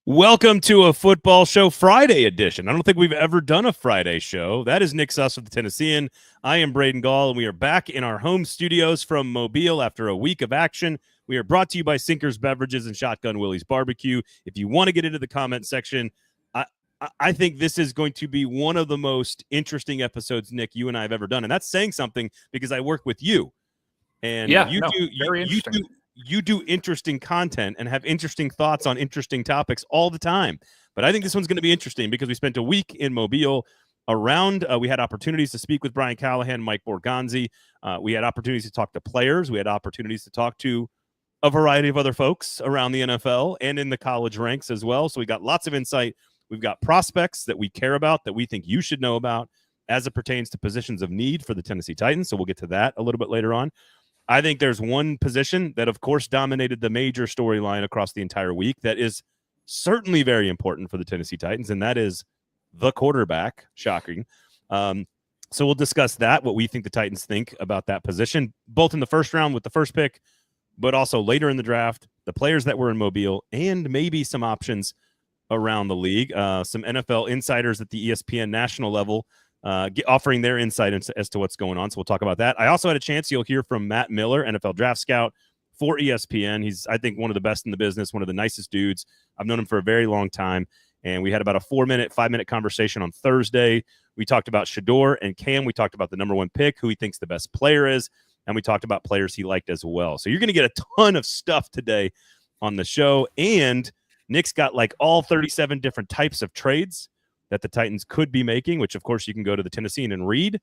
Welcome to a Football Show Friday edition. I don't think we've ever done a Friday show. That is Nick Suss of the Tennessean. I am Braden Gall, and we are back in our home studios from Mobile after a week of action. We are brought to you by Sinkers Beverages and Shotgun Willie's Barbecue. If you want to get into the comment section, I think this is going to be one of the most interesting episodes, Nick, you and I have ever done. And that's saying something because I work with you. And you do interesting content and have interesting thoughts on interesting topics all the time. But I think this one's going to be interesting because we spent a week in Mobile around. We had opportunities to speak with Brian Callahan, Mike Borgonzi. We had opportunities to talk to players. We had opportunities to talk to a variety of other folks around the NFL and in the college ranks as well. So we got lots of insight. We've got prospects that we care about, that we think you should know about as it pertains to positions of need for the Tennessee Titans. So we'll get to that a little bit later on. I think there's one position that, of course, dominated the major storyline across the entire week that is certainly very important for the Tennessee Titans, and that is the quarterback. Shocking. So we'll discuss that, what we think the Titans think about that position, both in the first round with the first pick, but also later in the draft, the players that were in Mobile, and maybe some options around the league. Some NFL insiders at the ESPN national level offering their insight as to what's going on. So we'll talk about that. I also had a chance. You'll hear from Matt Miller, NFL draft scout for ESPN. He's, I think, one of the best in the business, one of the nicest dudes. I've known him for a very long time. And we had about a 5-minute conversation on Thursday. We talked about Shador and Cam. We talked about the number one pick, who he thinks the best player is. And we talked about players he liked as well. So you're going to get a ton of stuff today on the show. And Nick's got like all 37 different types of trades that the Titans could be making, which, of course, you can go to the Tennessean and read.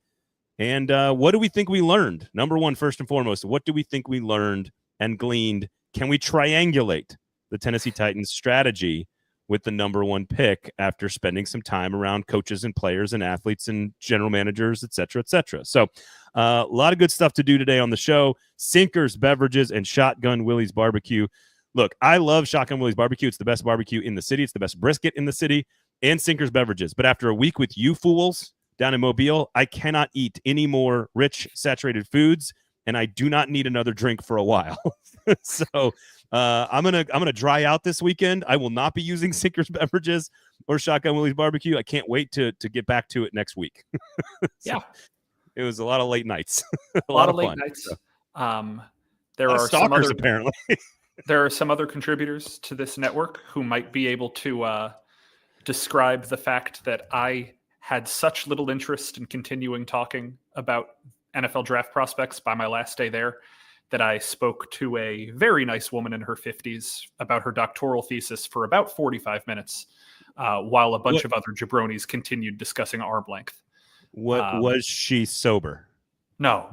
And what do we think we learned? Number one, first and foremost, what do we think we learned and gleaned? Can we triangulate the Tennessee Titans strategy with the number one pick after spending some time around coaches and players and athletes and general managers, et cetera, et cetera? So a lot of good stuff to do today on the show. Sinkers Beverages and Shotgun Willie's Barbecue. Look, I love Shotgun Willie's Barbecue. It's the best barbecue in the city. It's the best brisket in the city. And Sinkers Beverages. But after a week with you fools down in Mobile, I cannot eat any more rich, saturated foods, and I do not need another drink for a while. So I'm gonna dry out this weekend. I will not be using Sinkers Beverages or Shotgun Willie's Barbecue. I can't wait to get back to it next week. So yeah, it was a lot of late nights. a lot of late fun. nights. So. There are some other apparently. There are some other contributors to this network who might be able to describe the fact that I had such little interest in continuing talking about NFL draft prospects by my last day there that I spoke to a very nice woman in her 50s about her doctoral thesis for about 45 minutes while a bunch of other jabronis continued discussing arm length. Was she sober? No.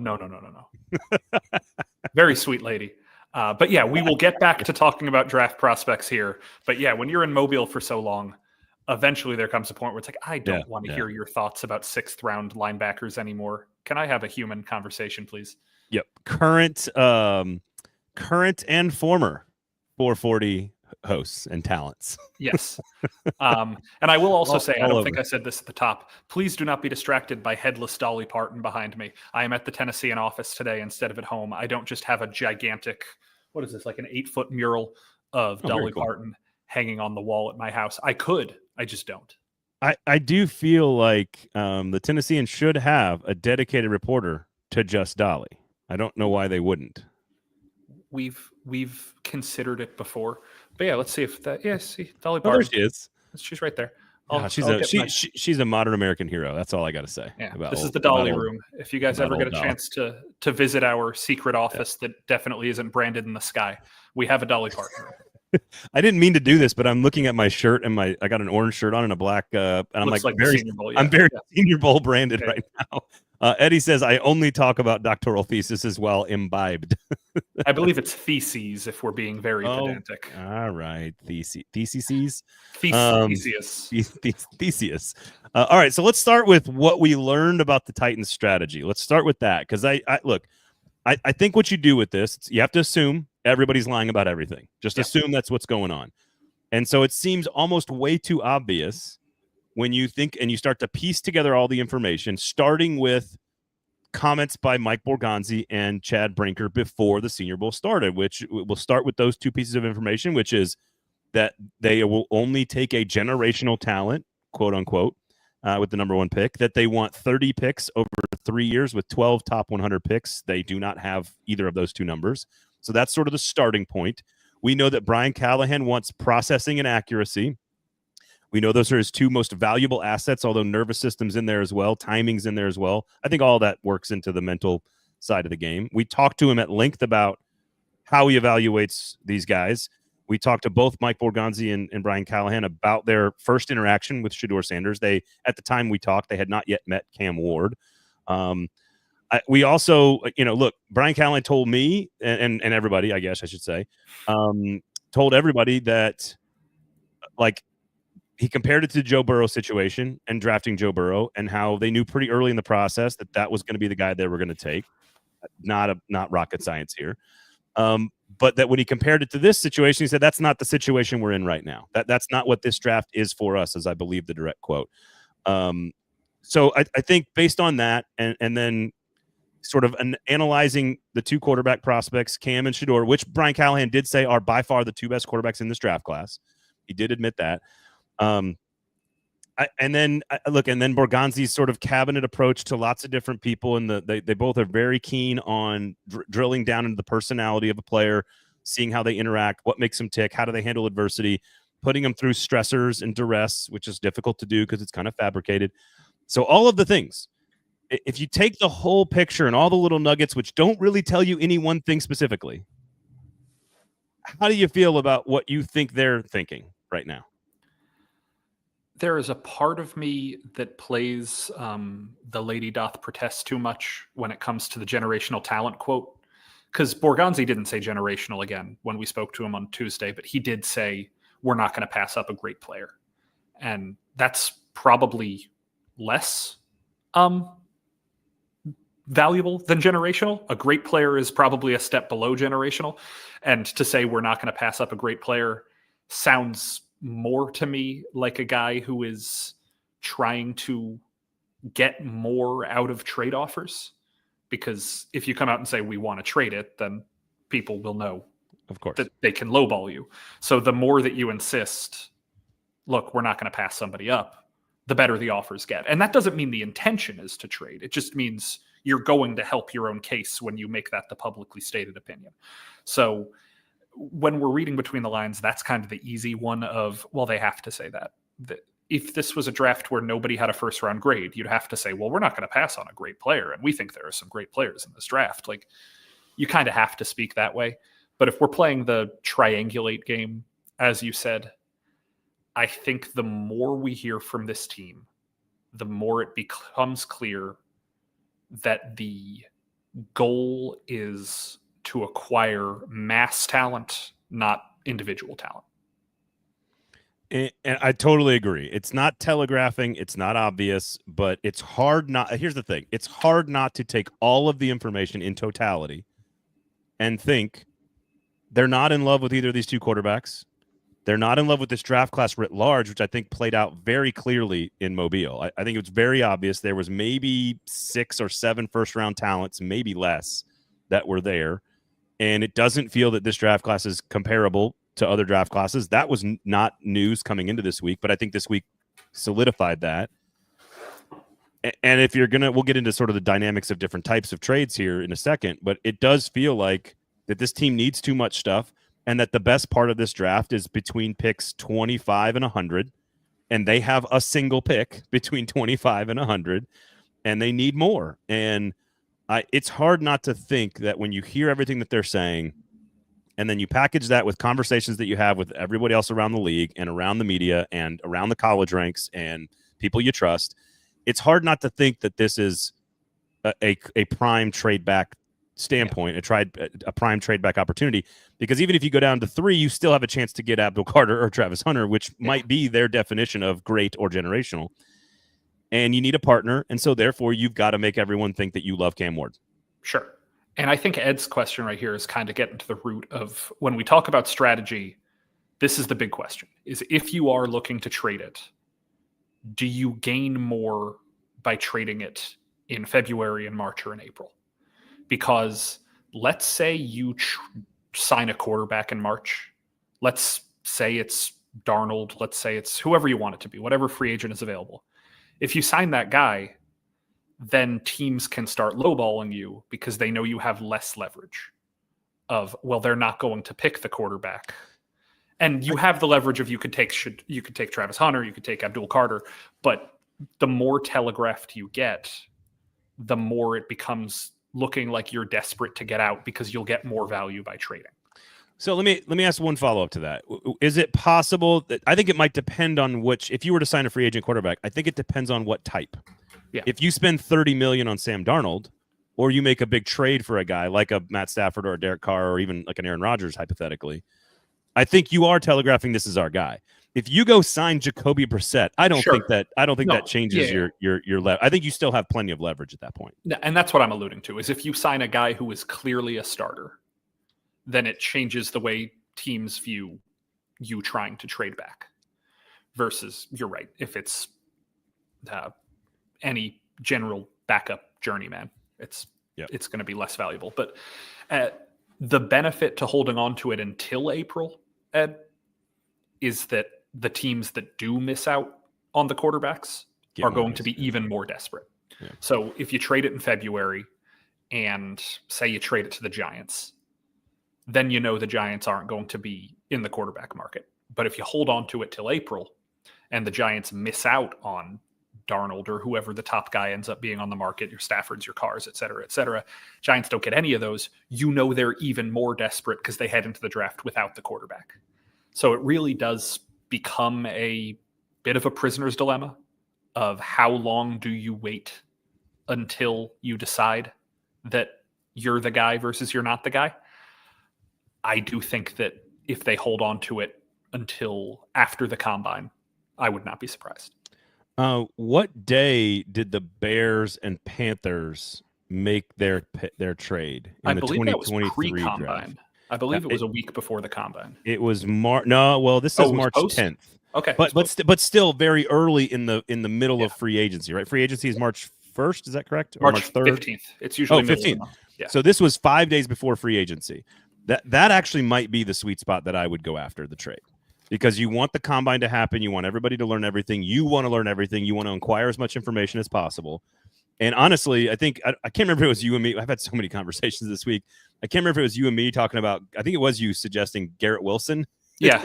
Very sweet lady. But yeah, we will get back to talking about draft prospects here. But yeah, when you're in Mobile for so long, eventually there comes a point where it's like, I don't want to hear your thoughts about 6th round linebackers anymore. Can I have a human conversation, please? Yep. Current and former 440 hosts and talents. Yes. And I will also say, I don't think I said this at the top. Please do not be distracted by headless Dolly Parton behind me. I am at the Tennessean office today instead of at home. I don't just have a gigantic, what is this, like an 8-foot mural of Dolly Parton hanging on the wall at my house. I could. I just don't. I do feel like the Tennessean should have a dedicated reporter to just Dolly. I don't know why they wouldn't. We've considered it before, but yeah, let's see if that. Yeah, see Dolly Parton. There she is. She's right there. She's a modern American hero. That's all I got to say. Yeah, this is the Dolly room. If you guys ever get a chance to visit our secret office that definitely isn't branded in the sky, we have a Dolly Parton room. I didn't mean to do this, but I'm looking at my shirt and I got an orange shirt on and a black, and I'm like very Senior Bowl, I'm very Senior Bowl branded right now. Eddie says I only talk about doctoral theses while imbibed. I believe it's theses if we're being very pedantic. All right, theses. Theseus. Theseus. All right, so let's start with what we learned about the Titans strategy. Let's start with that because I think what you do with this, you have to assume everybody's lying about everything. Just assume that's what's going on. And so it seems almost way too obvious when you think and you start to piece together all the information, starting with comments by Mike Borgonzi and Chad Brinker before the Senior Bowl started, which we'll start with those two pieces of information, which is that they will only take a generational talent, quote unquote, with the number 1 pick, that they want 30 picks over 3 years with 12 top 100 picks. They do not have either of those two numbers. So that's sort of the starting point. We know that Brian Callahan wants processing and accuracy. We know those are his 2 most valuable assets, although nervous system's in there as well. Timing's in there as well. I think all that works into the mental side of the game. We talked to him at length about how he evaluates these guys. We talked to both Mike Borgonzi and Brian Callahan about their first interaction with Shedeur Sanders. At the time we talked, they had not yet met Cam Ward. We also, look, Brian Callahan told me and everybody, I guess I should say, told everybody that, like, he compared it to the Joe Burrow situation and drafting Joe Burrow, and how they knew pretty early in the process that was going to be the guy they were going to take. Not rocket science here. But that when he compared it to this situation, he said, that's not the situation we're in right now. That's not what this draft is for us, as I believe the direct quote. So I think based on that, and then sort of analyzing the 2 quarterback prospects, Cam and Shedeur, which Brian Callahan did say are by far the 2 best quarterbacks in this draft class. He did admit that. And then Borgonzi's sort of cabinet approach to lots of different people, and they both are very keen on drilling down into the personality of a player, seeing how they interact, what makes them tick, how do they handle adversity, putting them through stressors and duress, which is difficult to do because it's kind of fabricated. So all of the things, if you take the whole picture and all the little nuggets, which don't really tell you any one thing specifically, how do you feel about what you think they're thinking right now? There is a part of me that plays the lady doth protest too much when it comes to the generational talent quote. Because Borgonzi didn't say generational again when we spoke to him on Tuesday, but he did say, we're not going to pass up a great player. And that's probably less valuable than generational. A great player is probably a step below generational. And to say we're not going to pass up a great player sounds more to me like a guy who is trying to get more out of trade offers, because if you come out and say we want to trade it, then people will know, of course, that they can lowball you. So the more that you insist, look, we're not going to pass somebody up, the better the offers get. And that doesn't mean the intention is to trade. It just means you're going to help your own case when you make that the publicly stated opinion. So when we're reading between the lines, that's kind of the easy one of, well, they have to say that. If this was a draft where nobody had a first round grade, you'd have to say, well, we're not going to pass on a great player. And we think there are some great players in this draft. Like, you kind of have to speak that way. But if we're playing the triangulate game, as you said, I think the more we hear from this team, the more it becomes clear that the goal is to acquire mass talent, not individual talent. And I totally agree. It's not telegraphing. It's not obvious, but it's hard not. Here's the thing. It's hard not to take all of the information in totality and think they're not in love with either of these 2 quarterbacks. They're not in love with this draft class writ large, which I think played out very clearly in Mobile. I think it was very obvious. There was maybe 6 or 7 first-round talents, maybe less, that were there. And it doesn't feel that this draft class is comparable to other draft classes. That was not news coming into this week, but I think this week solidified that. And if you're we'll get into sort of the dynamics of different types of trades here in a second, but it does feel like that this team needs too much stuff, and that the best part of this draft is between picks 25 and 100, and they have a single pick between 25 and 100, and they need more. And it's hard not to think that when you hear everything that they're saying, and then you package that with conversations that you have with everybody else around the league and around the media and around the college ranks and people you trust, it's hard not to think that this is a prime trade back standpoint, a prime trade back opportunity. Because even if you go down to 3, you still have a chance to get Abdul Carter or Travis Hunter, which might be their definition of great or generational. And you need a partner, and so therefore you've got to make everyone think that you love Cam Ward. Sure. And I think Ed's question right here is kind of getting to the root of, when we talk about strategy, this is the big question, is if you are looking to trade it, do you gain more by trading it in February and March or in April? Because let's say you sign a quarterback in March. Let's say it's Darnold, let's say it's whoever you want it to be, whatever free agent is available. If you sign that guy, then teams can start lowballing you because they know you have less leverage of, well, they're not going to pick the quarterback. And you have the leverage of you could take Travis Hunter, you could take Abdul Carter, but the more telegraphed you get, the more it becomes looking like you're desperate to get out because you'll get more value by trading. So let me ask one follow-up to that. Is it possible that, I think it might depend on which, if you were to sign a free agent quarterback, I think it depends on what type. Yeah. If you spend $30 million on Sam Darnold, or you make a big trade for a guy like a Matt Stafford or a Derek Carr or even like an Aaron Rodgers, hypothetically, I think you are telegraphing this is our guy. If you go sign Jacoby Brissett, I don't think that changes your leverage. I think you still have plenty of leverage at that point. And that's what I'm alluding to, is if you sign a guy who is clearly a starter, then it changes the way teams view you trying to trade back. Versus, you're right, if it's any general backup journeyman, it's going to be less valuable. But the benefit to holding on to it until April, Ed, is that the teams that do miss out on the quarterbacks are going to be even more desperate. Yeah. So if you trade it in February and say you trade it to the Giants, then you know the Giants aren't going to be in the quarterback market. But if you hold on to it till April and the Giants miss out on Darnold or whoever the top guy ends up being on the market, your Staffords, your Carrs, et cetera, Giants don't get any of those, you know they're even more desperate because they head into the draft without the quarterback. So it really does become a bit of a prisoner's dilemma of how long do you wait until you decide that you're the guy versus you're not the guy. I do think that if they hold on to it until after the combine, I would not be surprised. What day did the Bears and Panthers make their trade in the 2023 draft? I believe it was a week before the combine. It was March. No, well, this says March 10th. Okay, but still very early in the middle of free agency, right? Free agency is March 1st. Is that correct? Or March 3rd? 15th. It's usually 15th. Yeah. So this was 5 days before free agency. That actually might be the sweet spot that I would go after the trade, because you want the combine to happen. You want everybody to learn everything. You want to learn everything. You want to acquire as much information as possible. And honestly, I think I can't remember if it was you and me. I've had so many conversations this week. I can't remember if it was you and me talking about, I think it was you suggesting Garrett Wilson. Yeah.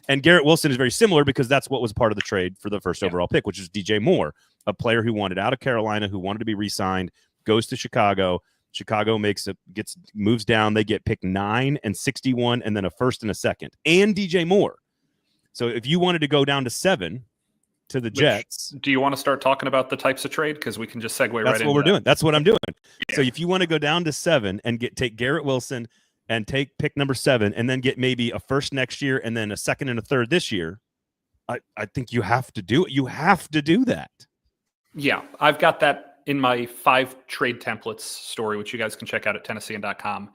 And Garrett Wilson is very similar because that's what was part of the trade for the first overall pick, which is DJ Moore, a player who wanted out of Carolina, who wanted to be re-signed, goes to Chicago. Chicago moves down. They get pick 9 and 61 and then a first and a second and DJ Moore. So if you wanted to go down to 7 to the Jets. Do you want to start talking about the types of trade? Because we can just segue right into that. That's what we're doing. That's what I'm doing. Yeah. So if you want to go down to 7 and take Garrett Wilson and take pick number 7 and then get maybe a first next year and then a second and a third this year, I think you have to do it. You have to do that. Yeah, I've got that in my 5 trade templates story, which you guys can check out at Tennessean.com.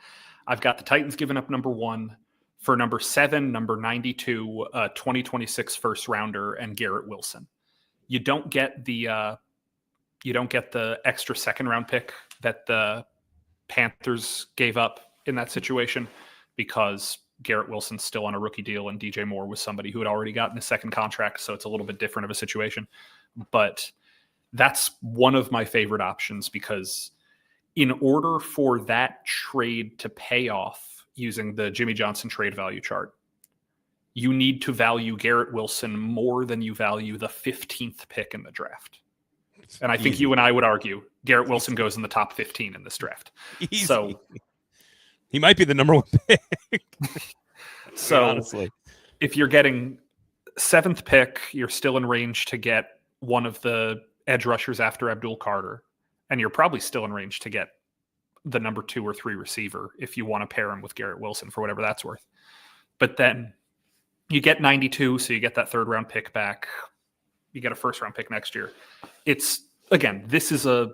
I've got the Titans giving up number 1 for number 7, number 92, 2026 first rounder, and Garrett Wilson. You don't get the extra second round pick that the Panthers gave up in that situation, because Garrett Wilson's still on a rookie deal and DJ Moore was somebody who had already gotten a second contract. So it's a little bit different of a situation, but that's one of my favorite options, because in order for that trade to pay off using the Jimmy Johnson trade value chart, you need to value Garrett Wilson more than you value the 15th pick in the draft. And I think you and I would argue Garrett Wilson goes in the top 15 in this draft. Easy. So he might be the number 1 pick. So honestly, if you're getting 7th pick, you're still in range to get one of the edge rushers after Abdul Carter, and you're probably still in range to get the number 2 or 3 receiver if you want to pair him with Garrett Wilson for whatever that's worth. But then you get 92, so you get that 3rd round pick back. You get a 1st round pick next year. It's, again, this is a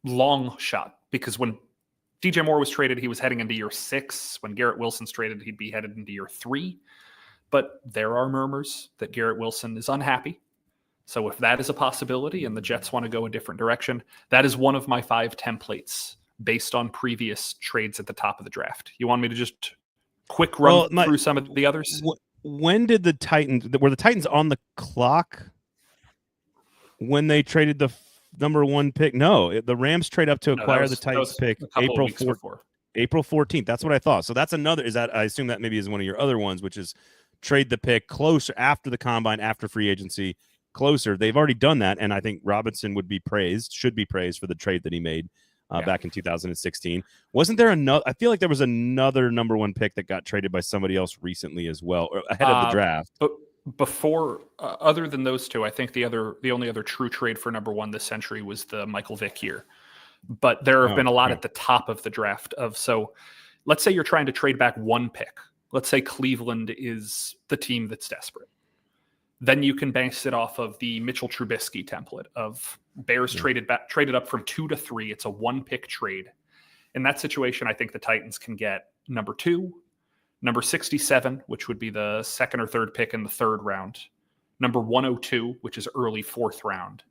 long shot, because when DJ Moore was traded, he was heading into year 6. When Garrett Wilson's traded, he'd be headed into year 3. But there are murmurs that Garrett Wilson is unhappy. So if that is a possibility and the Jets want to go a different direction, that is one of my 5 templates based on previous trades at the top of the draft. You want me to just quick run through some of the others? when did the Titans were the Titans on the clock when they traded the number 1 pick? No, the Rams trade up to acquire the Titans pick April 4th. April 14th. That's what I thought. So that's another. Is that I assume that maybe is one of your other ones, which is trade the pick closer after the combine, after free agency, closer. They've already done that, and I think Robinson should be praised for the trade that he made back in 2016. Wasn't there another? I feel like there was another number 1 pick that got traded by somebody else recently as well, or ahead of the draft. But before, other than those two, I think the only other true trade for number 1 this century was the Michael Vick year. But there have been a lot at the top of the draft so let's say you're trying to trade back 1 pick. Let's say Cleveland is the team that's desperate. Then you can base it off of the Mitchell Trubisky template of Bears traded up from 2 to 3. It's a 1-pick trade. In that situation, I think the Titans can get number 2, number 67, which would be the 2nd or 3rd pick in the 3rd round, number 102, which is early 4th round,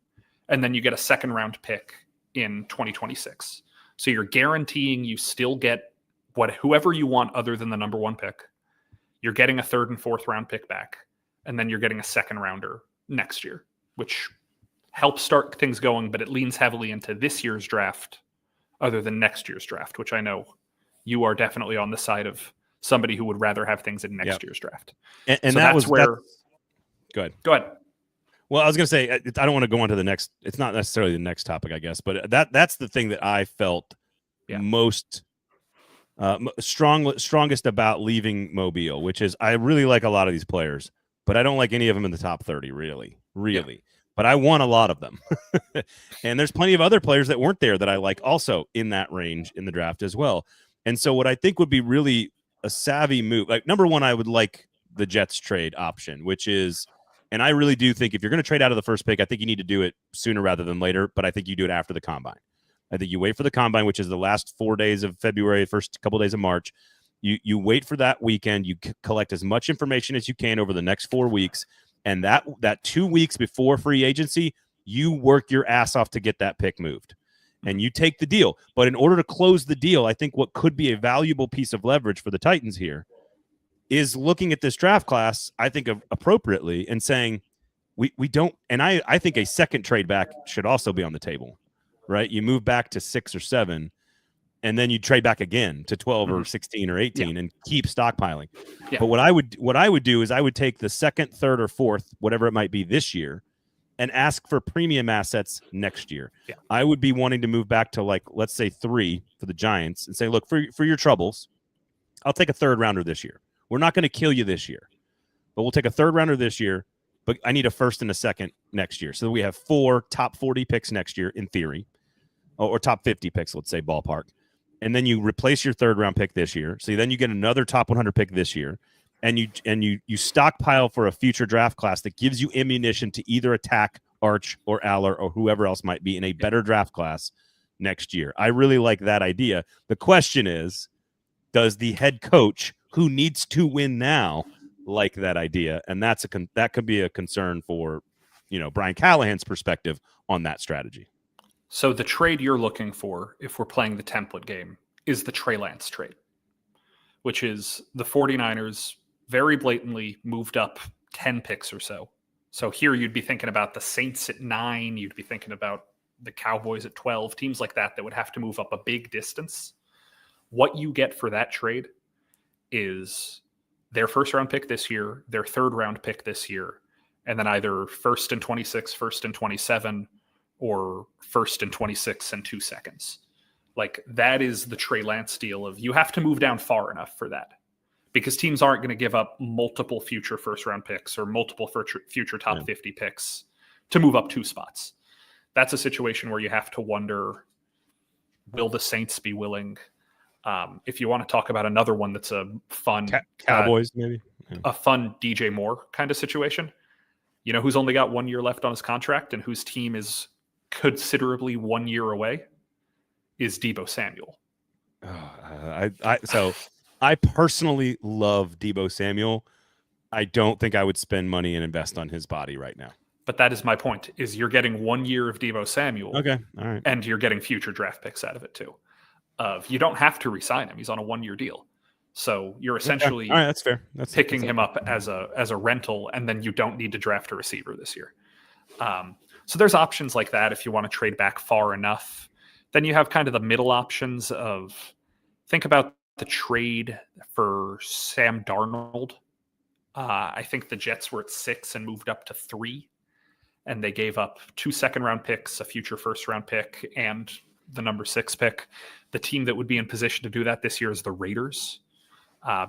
and then you get a 2nd round pick in 2026. So you're guaranteeing you still get whoever you want other than the number 1 pick. You're getting a 3rd and 4th round pick back, and then you're getting a 2nd rounder next year, which helps start things going, but it leans heavily into this year's draft other than next year's draft, which I know you are definitely on the side of somebody who would rather have things in next year's draft. And so that's where... Go ahead. Well, I was going to say, I don't want to go on to the next. It's not necessarily the next topic, I guess, but that's the thing that I felt most strongest about leaving Mobile, which is I really like a lot of these players, but I don't like any of them in the top 30, really. Yeah. But I want a lot of them. And there's plenty of other players that weren't there that I like also in that range in the draft as well. And so what I think would be really a savvy move, like number 1, I would like the Jets trade option, which is, and I really do think if you're going to trade out of the first pick, I think you need to do it sooner rather than later, but I think you do it after the combine. I think you wait for the combine, which is the last 4 days of February, first couple days of March. You wait for that weekend. You collect as much information as you can over the next 4 weeks. And that 2 weeks before free agency, you work your ass off to get that pick moved. And you take the deal. But in order to close the deal, I think what could be a valuable piece of leverage for the Titans here is looking at this draft class, I think, appropriately and saying, we don't, and I think a 2nd trade back should also be on the table, right? You move back to 6 or 7, and then you trade back again to 12 or 16 or 18 and keep stockpiling. Yeah. But what I would do is I would take the 2nd, 3rd, or 4th, whatever it might be this year, and ask for premium assets next year. Yeah. I would be wanting to move back to, like, let's say 3 for the Giants and say, look, for your troubles, I'll take a 3rd rounder this year. We're not going to kill you this year, but we'll take a 3rd rounder this year, but I need a 1st and a 2nd next year. So we have 4 top 40 picks next year in theory, or top 50 picks, let's say ballpark. And then you replace your 3rd round pick this year. So then you get another top 100 pick this year, and you stockpile for a future draft class that gives you ammunition to either attack Arch or Aller or whoever else might be in a better draft class next year. I really like that idea. The question is, does the head coach who needs to win now like that idea? And that could be a concern for, Brian Callahan's perspective on that strategy. So the trade you're looking for, if we're playing the template game, is the Trey Lance trade, which is the 49ers very blatantly moved up 10 picks or so. So here you'd be thinking about the Saints at 9. You'd be thinking about the Cowboys at 12, teams like that would have to move up a big distance. What you get for that trade is their 1st round pick this year, their 3rd round pick this year, and then either 1st and 26, 1st and 27, or 1st and 26 and 2 seconds. Like, that is the Trey Lance deal of you have to move down far enough for that, because teams aren't going to give up multiple future 1st round picks or multiple future top 50 picks to move up 2 spots. That's a situation where you have to wonder, will the Saints be willing? If you want to talk about another one that's a fun Cowboys, maybe a fun DJ Moore kind of situation, who's only got 1 year left on his contract and whose team is considerably 1 year away, is Deebo Samuel. So I personally love Deebo Samuel. I don't think I would spend money and invest on his body right now. But that is my point, is you're getting 1 year of Deebo Samuel. Okay. All right. And you're getting future draft picks out of it too. You don't have to re-sign him. He's on a 1 year deal. So you're essentially all right, that's fair. Picking him up as a rental, and then you don't need to draft a receiver this year. So there's options like that if you want to trade back far enough. Then you have kind of the middle options of, think about the trade for Sam Darnold. I think the Jets were at 6 and moved up to 3, and they gave up 2 second-round picks, a future first-round pick, and the number 6 pick. The team that would be in position to do that this year is the Raiders.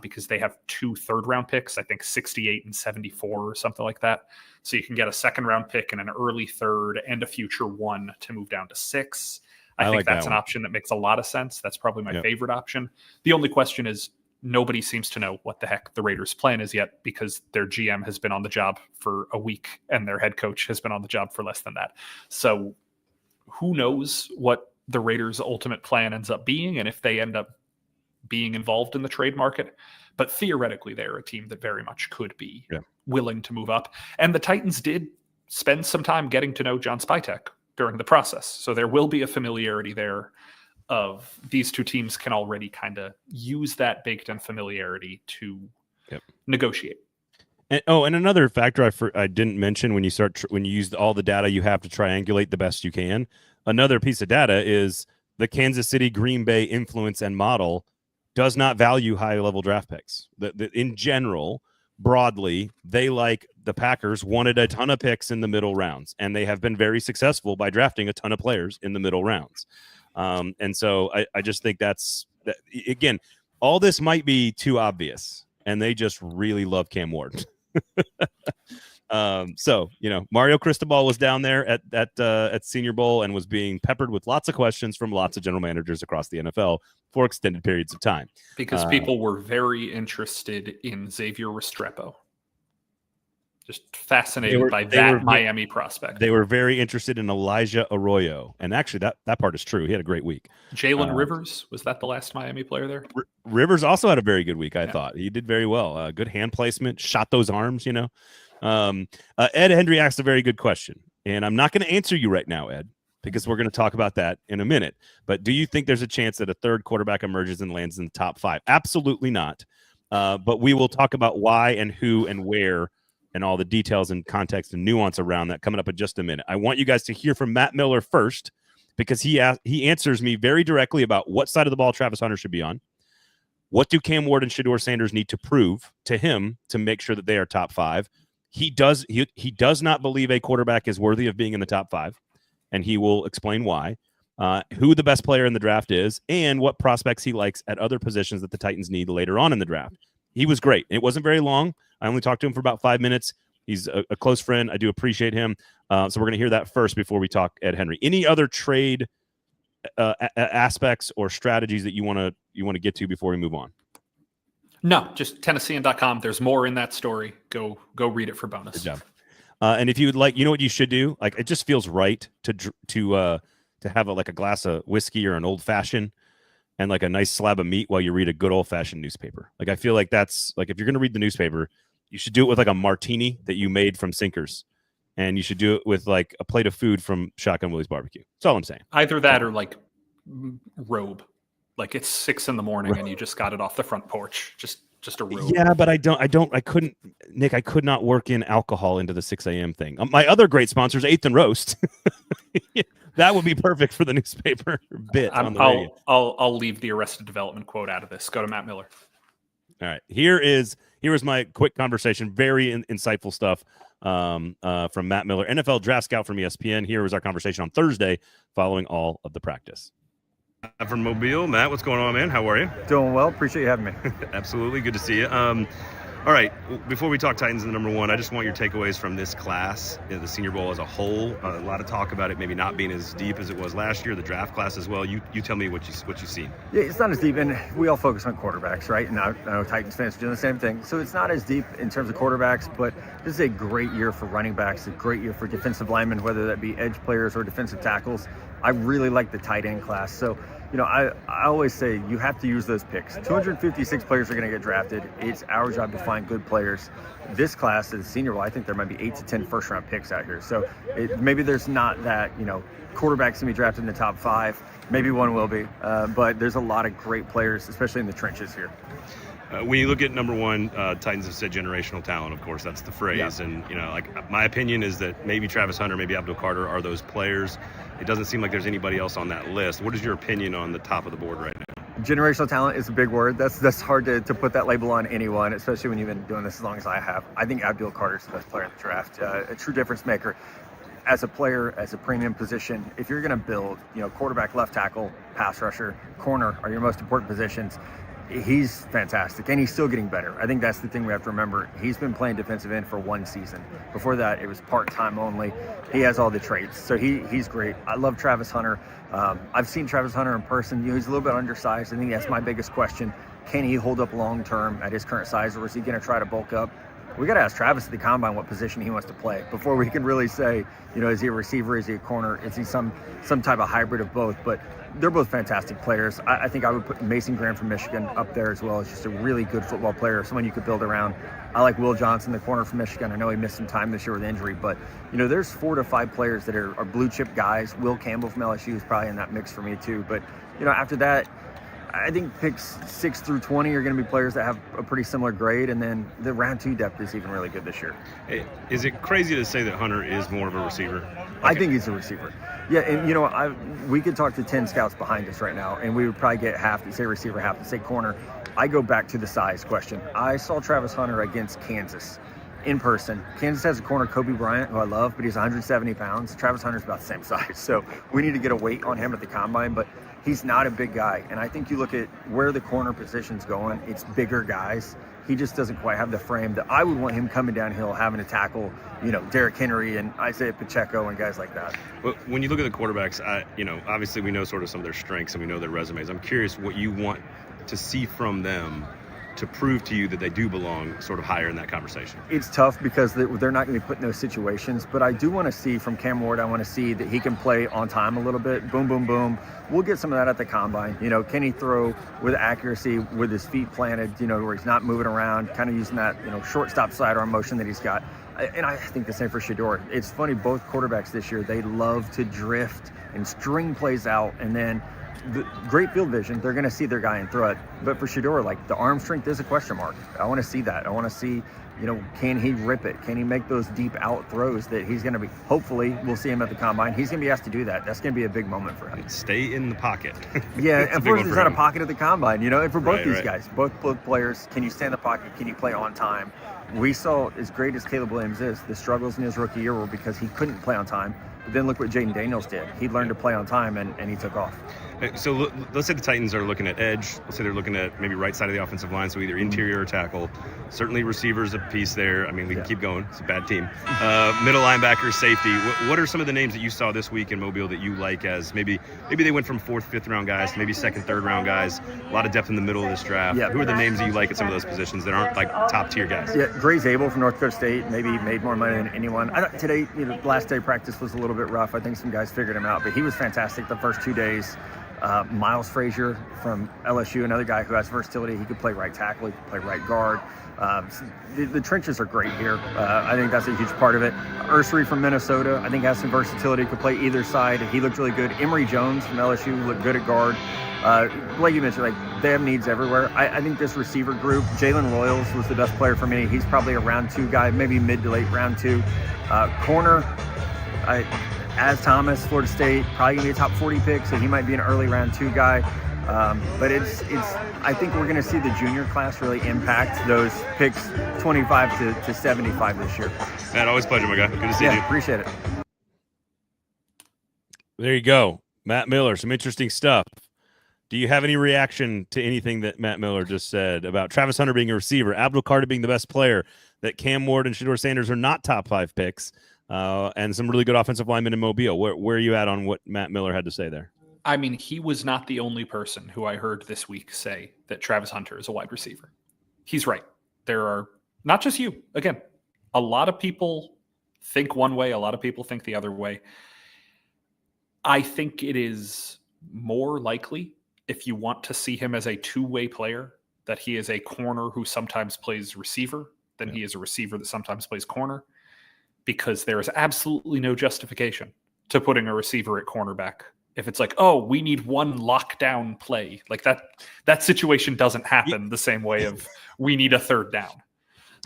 Because they have 2 third-round picks, I think 68 and 74 or something like that. So you can get a second-round pick and an early third and a future 1 to move down to 6. I think like that's that an option that makes a lot of sense. That's probably my favorite option. The only question is nobody seems to know what the heck the Raiders' plan is yet, because their GM has been on the job for a week and their head coach has been on the job for less than that. So who knows what the Raiders' ultimate plan ends up being, and if they end up being involved in the trade market. But theoretically, they're a team that very much could be willing to move up. And the Titans did spend some time getting to know John Spytek during the process. So there will be a familiarity there of these two teams can already kind of use that baked-in familiarity to negotiate. And another factor I didn't mention when you use all the data you have to triangulate the best you can. Another piece of data is the Kansas City Green Bay influence and model does not value high-level draft picks. In general, broadly, the Packers wanted a ton of picks in the middle rounds, and they have been very successful by drafting a ton of players in the middle rounds. And so I just think again, all this might be too obvious, and they just really love Cam Ward. So, Mario Cristobal was down there at Senior Bowl and was being peppered with lots of questions from lots of general managers across the NFL for extended periods of time. Because people were very interested in Xavier Restrepo. Just fascinated by that Miami prospect. They were very interested in Elijah Arroyo. And actually, that part is true. He had a great week. Jalen Rivers, was that the last Miami player there? Rivers also had a very good week, I thought. He did very well. Good hand placement, shot those arms, Ed Hendry asked a very good question. And I'm not going to answer you right now, Ed, because we're going to talk about that in a minute. But do you think there's a chance that a third quarterback emerges and lands in the top 5? Absolutely not. But we will talk about why and who and where and all the details and context and nuance around that coming up in just a minute. I want you guys to hear from Matt Miller first, because he answers me very directly about what side of the ball Travis Hunter should be on. What do Cam Ward and Shedeur Sanders need to prove to him to make sure that they are top 5? He does not believe a quarterback is worthy of being in the top 5, and he will explain why. Who the best player in the draft is, and what prospects he likes at other positions that the Titans need later on in the draft. He was great. It wasn't very long. I only talked to him for about 5 minutes. He's a close friend. I do appreciate him. So we're going to hear that first before we talk Ed Henry. Any other trade aspects or strategies that you want to get to before we move on? No, just Tennessean.com. There's more in that story. Go read it for bonus. Good job. And if you would like, what you should do? Like, it just feels right to have a glass of whiskey or an old fashioned and like a nice slab of meat while you read a good old fashioned newspaper. Like, I feel like that's like, if you're going to read the newspaper, you should do it with like a martini that you made from Sinkers, and you should do it with like a plate of food from Shotgun Willie's Barbecue. That's all I'm saying. Either that or like robe. Like, it's 6 a.m. and you just got it off the front porch. Just a robe. Yeah, but I couldn't, Nick, I could not work in alcohol into the 6 a.m. thing. My other great sponsor is 8th and Roast. That would be perfect for the newspaper bit on the radio. I'll leave the Arrested Development quote out of this. Go to Matt Miller. All right. Here is my quick conversation. Very insightful stuff from Matt Miller, NFL draft scout from ESPN. Here was our conversation on Thursday following all of the practice. From Mobile. Matt, what's going on, man? How are you? Doing well. Appreciate you having me. Absolutely. Good to see you. All right. Before we talk Titans in the number 1, I just want your takeaways from this class, the Senior Bowl as a whole. A lot of talk about it maybe not being as deep as it was last year, the draft class as well. You tell me what you see. Yeah, it's not as deep, and we all focus on quarterbacks, right? And I know Titans fans are doing the same thing. So it's not as deep in terms of quarterbacks, but this is a great year for running backs, a great year for defensive linemen, whether that be edge players or defensive tackles. I really like the tight end class. So, I always say you have to use those picks. 256 players are going to get drafted. It's our job to find good players. This class, the Senior Bowl, I think there might be 8 to 10 first-round picks out here. So maybe there's not that, quarterbacks going to be drafted in the top 5. Maybe one will be. But there's a lot of great players, especially in the trenches here. When you look at number one, Titans have said generational talent. Of course, that's the phrase. Yeah. And like my opinion is that maybe Travis Hunter, maybe Abdul Carter are those players. It doesn't seem like there's anybody else on that list. What is your opinion on the top of the board right now? Generational talent is a big word. That's hard to put that label on anyone, especially when you've been doing this as long as I have. I think Abdul Carter is the best player in the draft, a true difference maker. As a player, as a premium position, if you're going to build, quarterback, left tackle, pass rusher, corner are your most important positions. He's fantastic, and he's still getting better. I think that's the thing we have to remember. He's been playing defensive end for one season. Before that, it was part-time only. He has all the traits, so he's great. I love Travis Hunter. I've seen Travis Hunter in person. He's a little bit undersized. I think that's my biggest question. Can he hold up long-term at his current size, or is he going to try to bulk up? We got to ask Travis at the combine what position he wants to play before we can really say, is he a receiver, is he a corner, is he some type of hybrid of both? But they're both fantastic players. I think I would put Mason Graham from Michigan up there as well as just a really good football player, someone you could build around. I like Will Johnson, the corner from Michigan. I know he missed some time this year with injury, but there's 4 to 5 players that are blue chip guys. Will Campbell from LSU is probably in that mix for me too. But after that, I think picks 6 through 20 are going to be players that have a pretty similar grade, and then the round 2 depth is even really good this year. Is it crazy to say that Hunter is more of a receiver? I think he's a receiver. Yeah, and we could talk to 10 scouts behind us right now, and we would probably get half to say receiver, half to say corner. I go back to the size question. I saw Travis Hunter against Kansas in person. Kansas has a corner, Kobe Bryant, who I love, but he's 170 pounds. Travis Hunter's about the same size, so we need to get a weight on him at the combine, but he's not a big guy. And I think you look at where the corner position's going, it's bigger guys. He just doesn't quite have the frame that I would want him coming downhill, having to tackle, Derrick Henry and Isaiah Pacheco and guys like that. Well, when you look at the quarterbacks, obviously we know sort of some of their strengths and we know their resumes. I'm curious what you want to see from them to prove to you that they do belong sort of higher in that conversation. It's tough because they're not going to be put in those situations, but I do want to see from Cam Ward, I want to see that he can play on time a little bit. Boom, boom, boom. We'll get some of that at the combine. Can he throw with accuracy, with his feet planted, where he's not moving around, kind of using that, shortstop sidearm motion that he's got. And I think the same for Shedeur. It's funny, both quarterbacks this year, they love to drift and string plays out, and then the great field vision, they're going to see their guy and throw it. But for Shedeur, the arm strength is a question mark. I want to see that. I want to see, can he rip it? Can he make those deep out throws that he's going to be, hopefully, we'll see him at the combine. He's going to be asked to do that. That's going to be a big moment for him. Stay in the pocket. Yeah, unfortunately, there's not a pocket at the combine, and for both these guys, both players, can you stay in the pocket? Can you play on time? We saw, as great as Caleb Williams is, the struggles in his rookie year were because he couldn't play on time. But then look what Jaden Daniels did. He learned to play on time, and he took off. So let's say the Titans are looking at edge. Let's say they're looking at maybe right side of the offensive line, so either interior or tackle. Certainly receivers a piece there. I mean, we can keep going. It's a bad team. Middle linebacker, safety. What are some of the names that you saw this week in Mobile that you like as maybe they went from 4th, 5th round guys to maybe 2nd, 3rd round guys? A lot of depth in the middle of this draft. Yeah. Who are the names that you like at some of those positions that aren't like top tier guys? Yeah, Gray's Abel from North Dakota State maybe made more money than anyone. I thought today, the last day of practice was a little bit rough. I think some guys figured him out, but he was fantastic the first 2 days. Miles Frazier from LSU, another guy who has versatility. He could play right tackle, he could play right guard. The trenches are great here. I think that's a huge part of it. Ursery from Minnesota, I think has some versatility, could play either side. He looked really good. Emory Jones from LSU looked good at guard. Like you mentioned, they have needs everywhere. I think this receiver group, Jalen Royals was the best player for me. He's probably a round 2 guy, maybe mid to late round 2. Corner, as Thomas, Florida State, probably going to be a top 40 pick, so he might be an early round 2 guy. But I think we're going to see the junior class really impact those picks 25 to 75 this year. Matt, always a pleasure, my guy. Good to see you. Appreciate it. There you go. Matt Miller, some interesting stuff. Do you have any reaction to anything that Matt Miller just said about Travis Hunter being a receiver, Abdul Carter being the best player, that Cam Ward and Shedeur Sanders are not top 5 picks, and some really good offensive linemen in Mobile? Where are you at on what Matt Miller had to say there? I mean, he was not the only person who I heard this week say that Travis Hunter is a wide receiver. He's right. There are, not just you, again, a lot of people think one way, a lot of people think the other way. I think it is more likely, if you want to see him as a two-way player, that he is a corner who sometimes plays receiver than he is a receiver that sometimes plays corner, because there is absolutely no justification to putting a receiver at cornerback If it's like, oh, we need one lockdown play, like that situation doesn't happen the same way of we need a third down.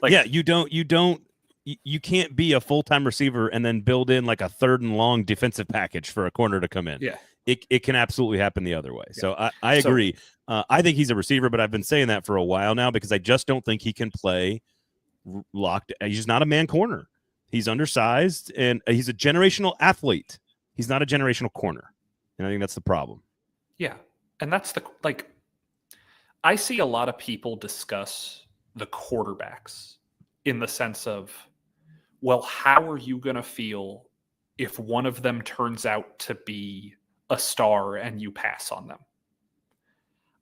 Like, yeah, you can't be a full-time receiver and then build in like a third and long defensive package for a corner to come in. Yeah. It can absolutely happen the other way. Yeah. So I agree. I think he's a receiver, but I've been saying that for a while now because I just don't think he can play locked. He's just not a man corner. He's undersized and he's a generational athlete. He's not a generational corner. And I think that's the problem. Yeah. And that's I see a lot of people discuss the quarterbacks in the sense of, well, how are you going to feel if one of them turns out to be a star and you pass on them?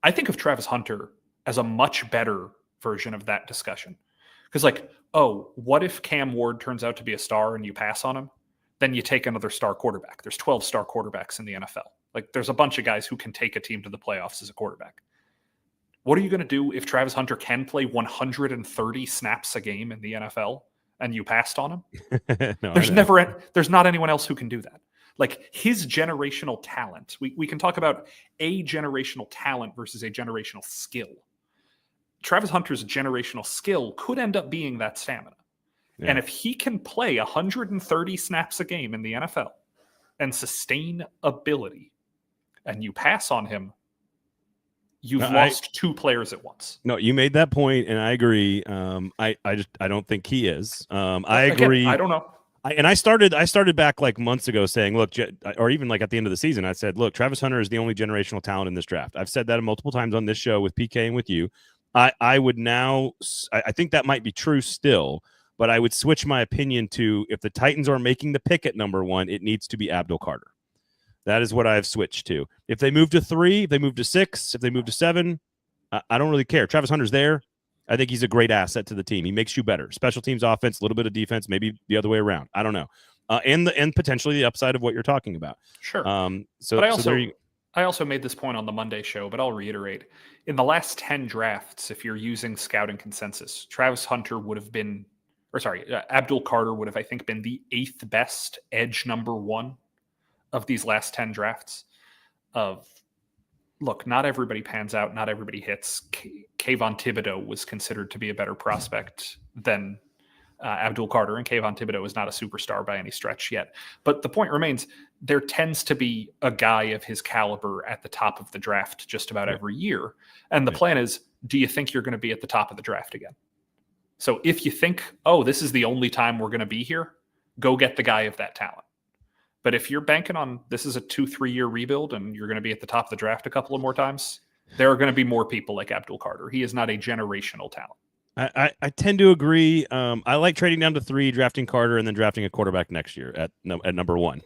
I think of Travis Hunter as a much better version of that discussion. Because like, oh, what if Cam Ward turns out to be a star and you pass on him? Then you take another star quarterback. There's 12 star quarterbacks in the NFL. Like there's a bunch of guys who can take a team to the playoffs as a quarterback. What are you going to do if Travis Hunter can play 130 snaps a game in the NFL and you passed on him? No, there's not anyone else who can do that. Like his generational talent, we can talk about a generational talent versus a generational skill. Travis Hunter's generational skill could end up being that stamina. Yeah. And if he can play 130 snaps a game in the NFL and sustain ability, and you pass on him, you've lost two players at once. No, you made that point, and I agree. I don't think he is. I agree. Again, I don't know. I started back like months ago saying, look, or even like at the end of the season, I said, look, Travis Hunter is the only generational talent in this draft. I've said that multiple times on this show with PK and with you. I would now, I think that might be true still, but I would switch my opinion to if the Titans are making the pick at number 1, it needs to be Abdul Carter. That is what I've switched to. If they move to 3, if they move to 6, if they move to 7, I don't really care. Travis Hunter's there. I think he's a great asset to the team. He makes you better. Special teams offense, a little bit of defense, maybe the other way around. I don't know. And potentially the upside of what you're talking about. Sure. But I also made this point on the Monday show, but I'll reiterate. In the last 10 drafts, if you're using scouting consensus, Travis Hunter would have been, Abdul Carter would have, I think, been the 8th best edge number 1 of these last 10 drafts. Look, not everybody pans out, not everybody hits. Kayvon Thibodeau was considered to be a better prospect than Abdul Carter, and Kayvon Thibodeau is not a superstar by any stretch yet. But the point remains, there tends to be a guy of his caliber at the top of the draft just about every year. And the plan is, do you think you're going to be at the top of the draft again? So if you think, oh, this is the only time we're going to be here, go get the guy of that talent. But if you're banking on this is a 2-3 year rebuild and you're going to be at the top of the draft a couple of more times, there are going to be more people like Abdul Carter. He is not a generational talent. I tend to agree. I like trading down to 3, drafting Carter, and then drafting a quarterback next year at number 1.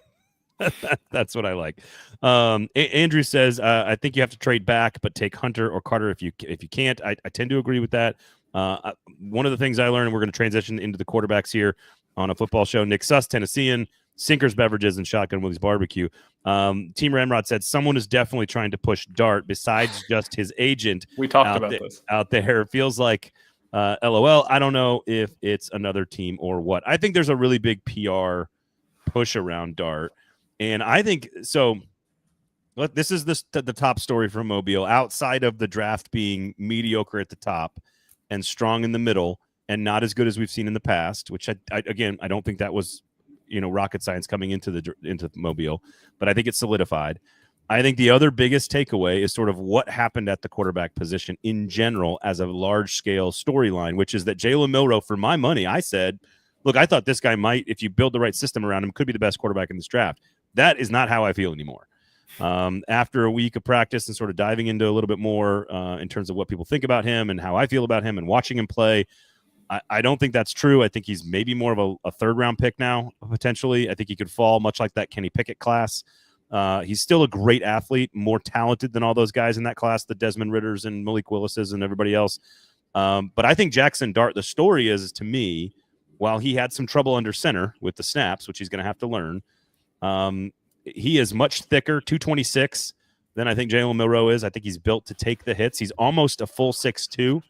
That's what I like. Andrew says, I think you have to trade back, but take Hunter or Carter if you can't. I tend to agree with that. One of the things I learned, and we're going to transition into the quarterbacks here on a football show. Nick Suss, Tennessean, Sinkers Beverages, and Shotgun Willie's Barbecue. Team Ramrod said someone is definitely trying to push Dart besides just his agent. We talked about this out there. It feels like LOL. I don't know if it's another team or what. I think there's a really big PR push around Dart. And I think so. Look, this is the top story from Mobile. Outside of the draft being mediocre at the top and strong in the middle and not as good as we've seen in the past, which I don't think that was rocket science coming into Mobile, but I think it's solidified. I think the other biggest takeaway is sort of what happened at the quarterback position in general as a large scale storyline, which is that Jalen Milroe, for my money, I said, look, I thought this guy might, if you build the right system around him, could be the best quarterback in this draft. That is not how I feel anymore. After a week of practice and sort of diving into a little bit more in terms of what people think about him and how I feel about him and watching him play, I don't think that's true. I think he's maybe more of a third-round pick now, potentially. I think he could fall much like that Kenny Pickett class. He's still a great athlete, more talented than all those guys in that class, the Desmond Ritters and Malik Willises and everybody else. But I think Jackson Dart, the story is to me, while he had some trouble under center with the snaps, which he's going to have to learn, he is much thicker, 226, than I think Jalen Milroe is. I think he's built to take the hits. He's almost a full 6'2".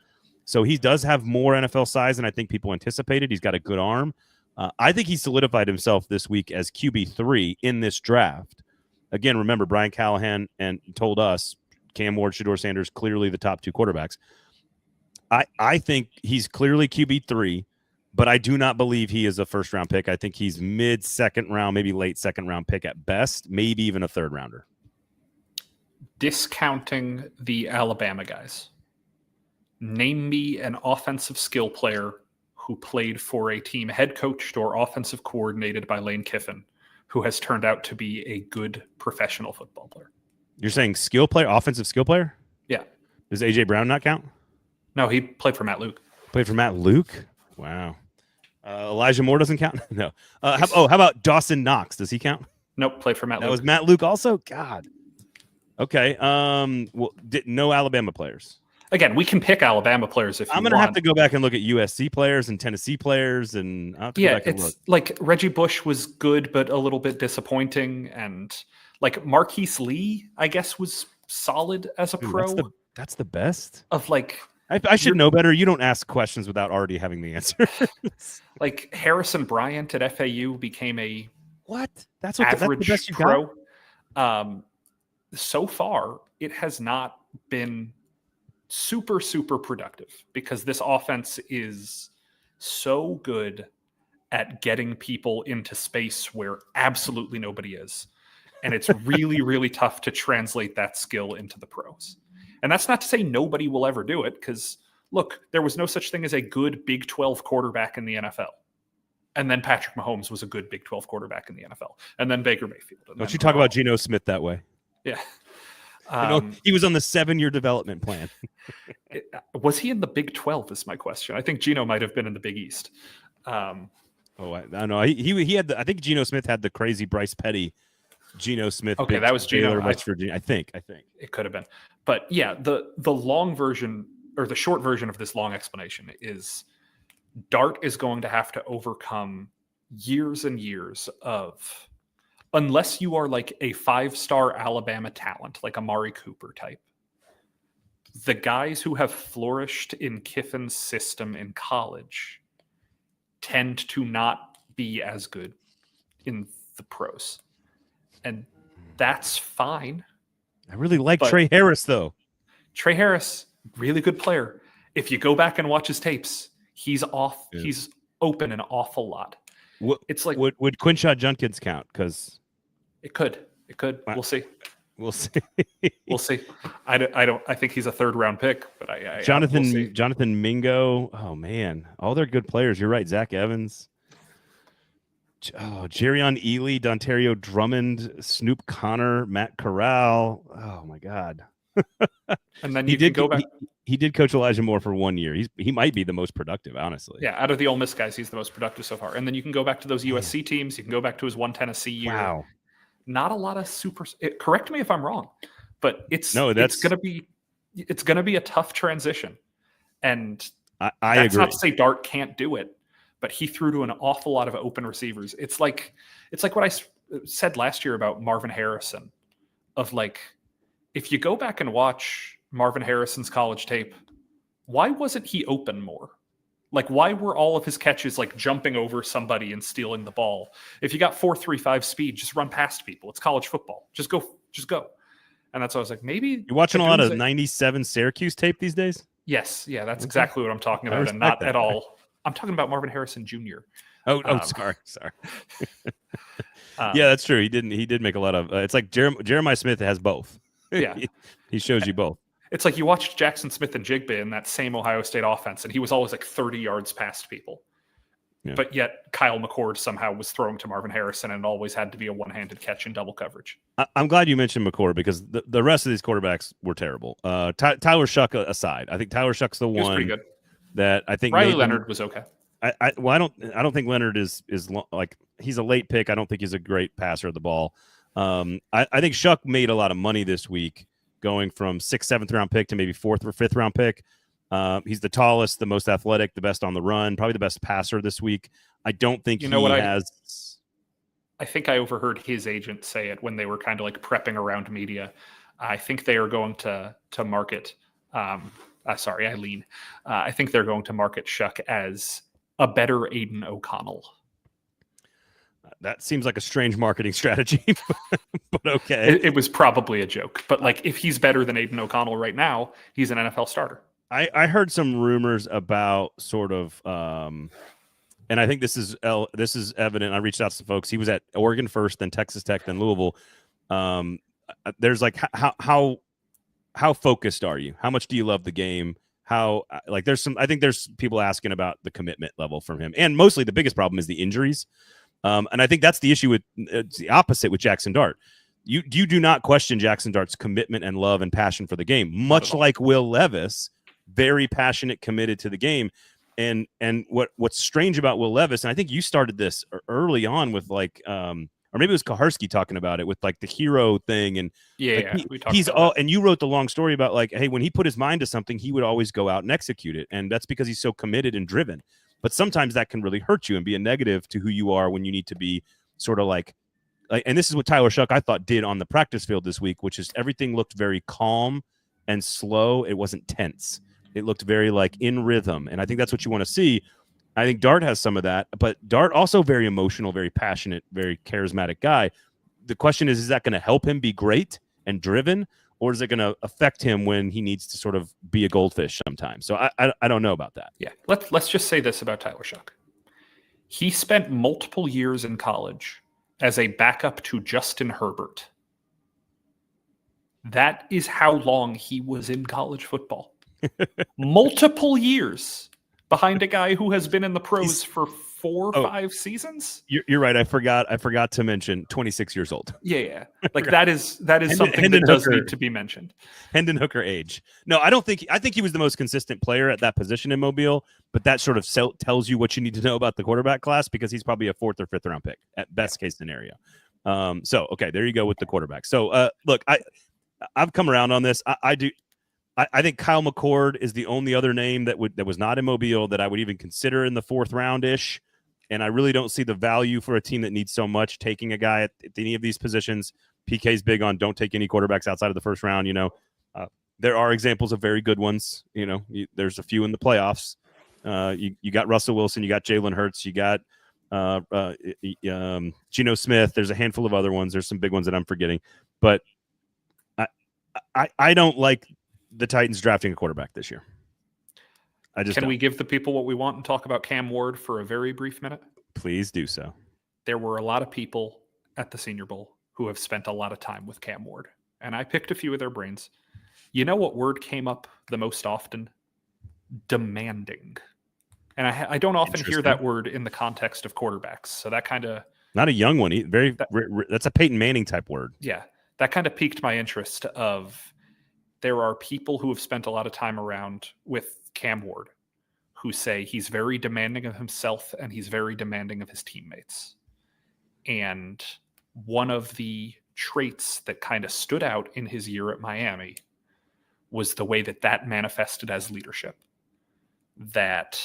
So he does have more NFL size than I think people anticipated. He's got a good arm. I think he solidified himself this week as QB3 in this draft. again, remember Brian Callahan and told us Cam Ward, Shedeur Sanders, clearly the top 2 quarterbacks. I think he's clearly QB3, but I do not believe he is a first-round pick. I think he's mid-second round, maybe late second-round pick at best, maybe even a third-rounder. Discounting the Alabama guys, name me an offensive skill player who played for a team head coached or offensive coordinated by Lane Kiffin who has turned out to be a good professional football player. You're saying skill player, offensive skill player? Yeah. Does A.J. Brown not count? No, he played for Matt Luke. Played for Matt Luke? Wow. Elijah Moore doesn't count? No. How about Dawson Knox? Does he count? Nope, played for Matt Luke. That was Matt Luke also? God. Okay. No Alabama players. Again, we can pick Alabama players if you want. I'm going to have to go back and look at USC players and Tennessee players, and I'll have to go back and look. Like Reggie Bush was good, but a little bit disappointing, and like Marquise Lee, I guess, was solid as a pro. That's the best of like. I should know better. You don't ask questions without already having the answer. Like Harrison Bryant at FAU became a what? That's average the best you pro. got? So far, it has not been super productive because this offense is so good at getting people into space where absolutely nobody is, and it's really tough to translate that skill into the pros. And that's not to say nobody will ever do it, because look, there was no such thing as a good Big 12 quarterback in the NFL. And then Patrick Mahomes was a good Big 12 quarterback in the NFL. And then Baker Mayfield. Don't you talk about Geno Smith that way? Yeah. He was on the 7-year development plan. Was he in the Big 12 is my question. I think Geno might have been in the Big East. I don't know. He had I think Geno Smith had the crazy Bryce Petty Geno Smith. Okay, that was Geno. West Virginia. I think it could have been. But yeah, the long version or the short version of this long explanation is Dart is going to have to overcome years and years of, unless you are like a 5-star Alabama talent, like Amari Cooper type, the guys who have flourished in Kiffin's system in college tend to not be as good in the pros. And that's fine. I really like Trey Harris, though. Trey Harris, really good player. If you go back and watch his tapes, he's off. Yeah. He's open an awful lot. It's like would Quinshot Judkins count? Because it could. We'll see. We'll see. We'll see. I don't. I think he's a 3rd-round pick. But Jonathan Mingo. Oh man, all they're good players. You're right. Zach Evans. Jerrion Ely, Dontario Drummond, Snoop Connor, Matt Corral. Oh my God! And then you did go back. He did coach Elijah Moore for 1 year. He might be the most productive, honestly. Yeah, out of the Ole Miss guys, he's the most productive so far. And then you can go back to those USC teams. You can go back to his one Tennessee year. Wow. Not a lot of correct me if I'm wrong, but it's gonna be a tough transition. And I that's agree. Not to say Dart can't do it, but he threw to an awful lot of open receivers. It's like what I said last year about Marvin Harrison, of like, if you go back and watch Marvin Harrison's college tape, why wasn't he open more? Like, why were all of his catches like jumping over somebody and stealing the ball? If you got 4.35 speed, just run past people. It's college football. Just go. And that's why I was like, maybe you're watching a lot of 97 Syracuse tape these days. Yes, yeah, that's exactly what I'm talking about, and not at all. I'm talking about Marvin Harrison Jr. Sorry. Yeah, that's true. He did make a lot of. It's like Jeremiah Smith has both. Yeah, he shows you both. It's like you watched Jackson Smith and Jigba in that same Ohio State offense, and he was always like 30 yards past people. Yeah. But yet Kyle McCord somehow was throwing to Marvin Harrison, and it always had to be a one-handed catch in double coverage. I'm glad you mentioned McCord, because the rest of these quarterbacks were terrible. Tyler Shuck aside, I think Tyler Shuck's the one pretty good. That I think Riley Leonard was okay. I don't think Leonard is like, he's a late pick. I don't think he's a great passer of the ball. I think Shuck made a lot of money this week, going from 6th, 7th round pick to maybe 4th or 5th round pick. He's the tallest, the most athletic, the best on the run, probably the best passer this week. I don't think has. I think I overheard his agent say it when they were kind of like prepping around media. I think they are going to market. Eileen. I think they're going to market Shuck as a better Aiden O'Connell. That seems like a strange marketing strategy, but okay. It was probably a joke. But like, if he's better than Aiden O'Connell right now, he's an NFL starter. I heard some rumors about sort of, and I think this is evident. I reached out to some folks. He was at Oregon first, then Texas Tech, then Louisville. There's like how focused are you? How much do you love the game? How like I think there's people asking about the commitment level from him, and mostly the biggest problem is the injuries. And I think that's the issue with it's the opposite with Jackson Dart. You do not question Jackson Dart's commitment and love and passion for the game, much like Will Levis, very passionate, committed to the game. And what's strange about Will Levis, and I think you started this early on with like, or maybe it was Kaharski talking about it with like the hero thing, and he's all, and you wrote the long story about like, hey, when he put his mind to something, he would always go out and execute it, and that's because he's so committed and driven. But sometimes that can really hurt you and be a negative to who you are when you need to be sort of like, and this is what Tyler Shuck, I thought, did on the practice field this week, which is everything looked very calm and slow. It wasn't tense. It looked very like in rhythm. And I think that's what you want to see. I think Dart has some of that, but Dart also very emotional, very passionate, very charismatic guy. The question is that going to help him be great and driven, or is it going to affect him when he needs to sort of be a goldfish sometimes? So I don't know about that. Yeah. Let's just say this about Tyler Shuck. He spent multiple years in college as a backup to Justin Herbert. That is how long he was in college football. Multiple years behind a guy who has been in the pros for 4 or 5 seasons. You're right. I forgot to mention 26 years old. Yeah. Like that is something that does need to be mentioned. Hendon Hooker age. No, I think he was the most consistent player at that position in Mobile, but that sort of tells you what you need to know about the quarterback class because he's probably a 4th or 5th round pick at best case scenario. So okay, there you go with the quarterback. So look, I've come around on this. I think Kyle McCord is the only other name that was not in Mobile that I would even consider in the 4th round ish. And I really don't see the value for a team that needs so much taking a guy at any of these positions. PK's big on don't take any quarterbacks outside of the 1st round. You know, there are examples of very good ones. You know, there's a few in the playoffs. You got Russell Wilson, you got Jalen Hurts, you got Geno Smith. There's a handful of other ones. There's some big ones that I'm forgetting, but I don't like the Titans drafting a quarterback this year. Can we give the people what we want and talk about Cam Ward for a very brief minute? Please do so. There were a lot of people at the Senior Bowl who have spent a lot of time with Cam Ward, and I picked a few of their brains. You know what word came up the most often? Demanding. And I don't often hear that word in the context of quarterbacks, so that kind of... Not a young one. That's a Peyton Manning type word. Yeah, that kind of piqued my interest of there are people who have spent a lot of time around with Cam Ward who say he's very demanding of himself and he's very demanding of his teammates. And one of the traits that kind of stood out in his year at Miami was the way that manifested as leadership. That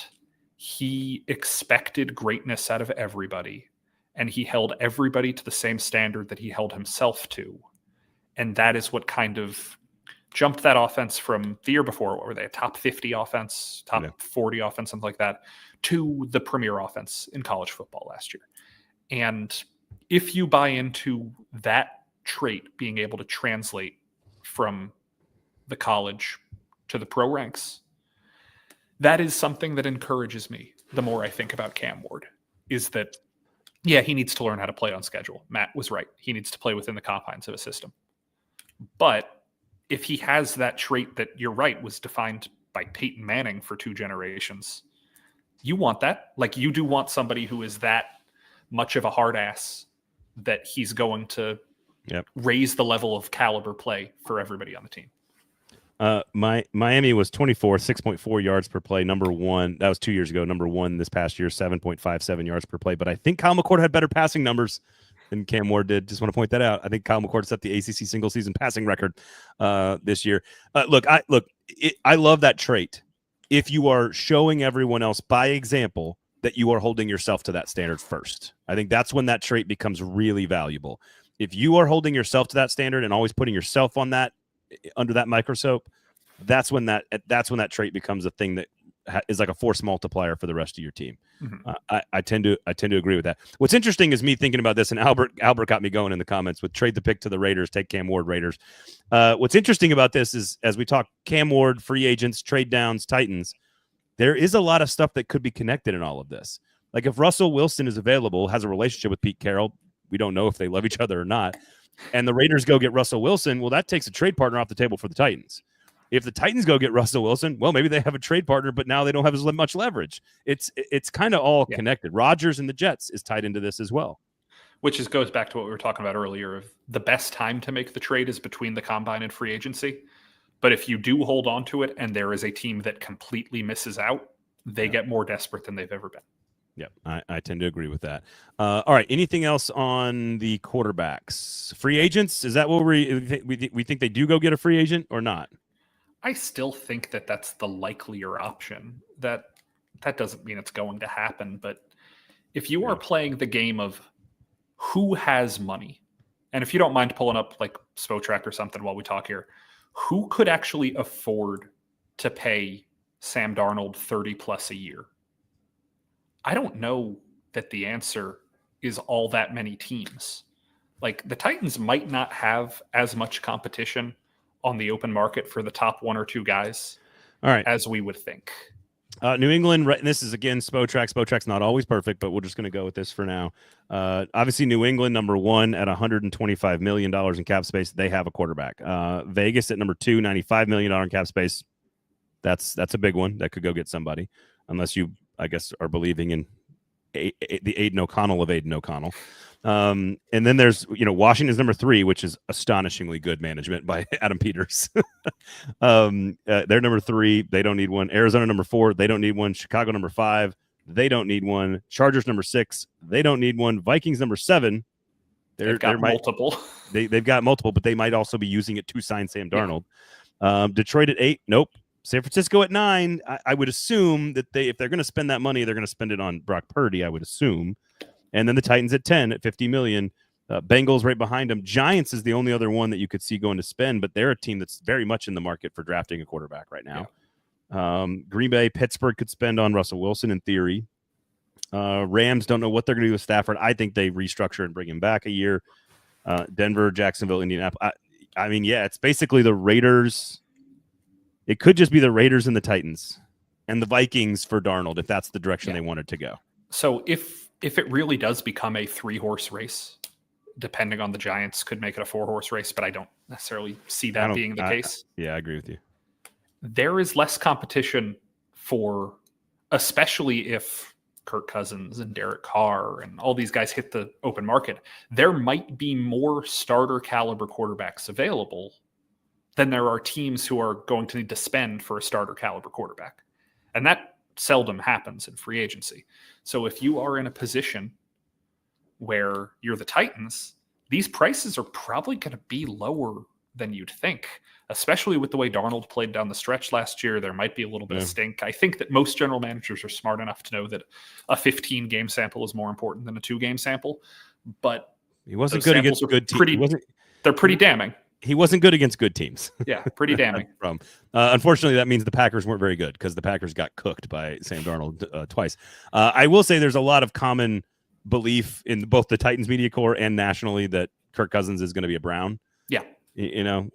he expected greatness out of everybody and he held everybody to the same standard that he held himself to. And that is what kind of jumped that offense from the year before, what were they, a top 50 offense, top 40 offense, something like that, to the premier offense in college football last year. And if you buy into that trait being able to translate from the college to the pro ranks, that is something that encourages me the more I think about Cam Ward, is that, yeah, he needs to learn how to play on schedule. Matt was right. He needs to play within the confines of a system. But if he has that trait that, you're right, was defined by Peyton Manning for 2 generations, you want that. Like, you do want somebody who is that much of a hard ass that he's going to raise the level of caliber play for everybody on the team. Miami was 24, 6.4 yards per play. Number 1. That was 2 years ago. Number 1 this past year, 7.57 yards per play. But I think Kyle McCord had better passing numbers than Cam Ward did. Just want to point that out. I think Kyle McCord set the ACC single season passing record this year. I love that trait. If you are showing everyone else by example that you are holding yourself to that standard first, I think that's when that trait becomes really valuable. If you are holding yourself to that standard and always putting yourself on that, under that microscope, that's when that trait becomes a thing that is like a force multiplier for the rest of your team. Mm-hmm. I tend to agree with that. What's interesting is me thinking about this, and Albert got me going in the comments with trade the pick to the Raiders, take Cam Ward, Raiders. What's interesting about this is as we talk Cam Ward, free agents, trade downs, Titans, there is a lot of stuff that could be connected in all of this. Like if Russell Wilson is available, has a relationship with Pete Carroll, we don't know if they love each other or not, and the Raiders go get Russell Wilson, well, that takes a trade partner off the table for the Titans. If the Titans go get Russell Wilson, well, maybe they have a trade partner, but now they don't have as much leverage. It's kind of all connected. Rodgers and the Jets is tied into this as well. Which goes back to what we were talking about earlier. Of the best time to make the trade is between the combine and free agency. But if you do hold on to it and there is a team that completely misses out, they get more desperate than they've ever been. Yeah, I tend to agree with that. All right, anything else on the quarterbacks? Free agents, is that what we think they do go get a free agent or not? I still think that that's the likelier option. That doesn't mean it's going to happen, but if you are playing the game of who has money, and if you don't mind pulling up like Spotrac or something while we talk here, who could actually afford to pay Sam Darnold 30 plus a year? I don't know that the answer is all that many teams. Like the Titans might not have as much competition on the open market for the top one or two guys, all right, as we would think. New England, right? And this is again Spotrac. Spotrac's not always perfect, but we're just going to go with this for now. Obviously, New England number 1 at $125 million in cap space. They have a quarterback. Vegas at number 2, $95 million in cap space. That's a big one. That could go get somebody, unless you, I guess, are believing in the Aiden O'Connell of Aiden O'Connell. And then there's, Washington's number 3, which is astonishingly good management by Adam Peters. They're number 3. They don't need one. Arizona number 4. They don't need one. Chicago number 5. They don't need one. Chargers number 6. They don't need one. Vikings number 7. They've got multiple. They've got multiple, but they might also be using it to sign Sam Darnold. Detroit at 8. Nope. San Francisco at 9. I would assume that if they're going to spend that money, they're going to spend it on Brock Purdy, I would assume. And then the Titans at 10 at $50 million. Bengals right behind them. Giants is the only other one that you could see going to spend, but they're a team that's very much in the market for drafting a quarterback right now. Yeah. Green Bay, Pittsburgh could spend on Russell Wilson in theory. Rams don't know what they're going to do with Stafford. I think they restructure and bring him back a year. Denver, Jacksonville, Indianapolis. I mean, yeah, it's basically the Raiders. It could just be the Raiders and the Titans and the Vikings for Darnold if that's the direction they wanted to go. So if it really does become a 3-horse race, depending on the Giants, could make it a 4-horse race, but I don't necessarily see that being the case. Yeah, I agree with you. There is less competition for, especially if Kirk Cousins and Derek Carr and all these guys hit the open market, there might be more starter caliber quarterbacks available than there are teams who are going to need to spend for a starter caliber quarterback. And that seldom happens in free agency. So if you are in a position where you're the Titans, these prices are probably going to be lower than you'd think, especially with the way Darnold played down the stretch last year. There might be a little bit of stink. I think that most general managers are smart enough to know that a 15-game sample is more important than a 2-game sample, but he wasn't good against good teams. They're pretty damning. He wasn't good against good teams. Yeah, pretty damning. Unfortunately, that means the Packers weren't very good because the Packers got cooked by Sam Darnold twice. I will say there's a lot of common belief in both the Titans media corps and nationally that Kirk Cousins is going to be a Brown. Yeah.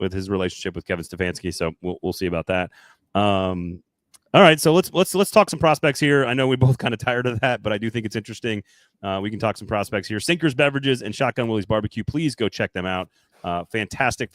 With his relationship with Kevin Stefanski. So we'll see about that. All right, so let's talk some prospects here. I know we both kind of tired of that, but I do think it's interesting. We can talk some prospects here. Sinkers Beverages and Shotgun Willie's Barbecue. Please go check them out. Fantastic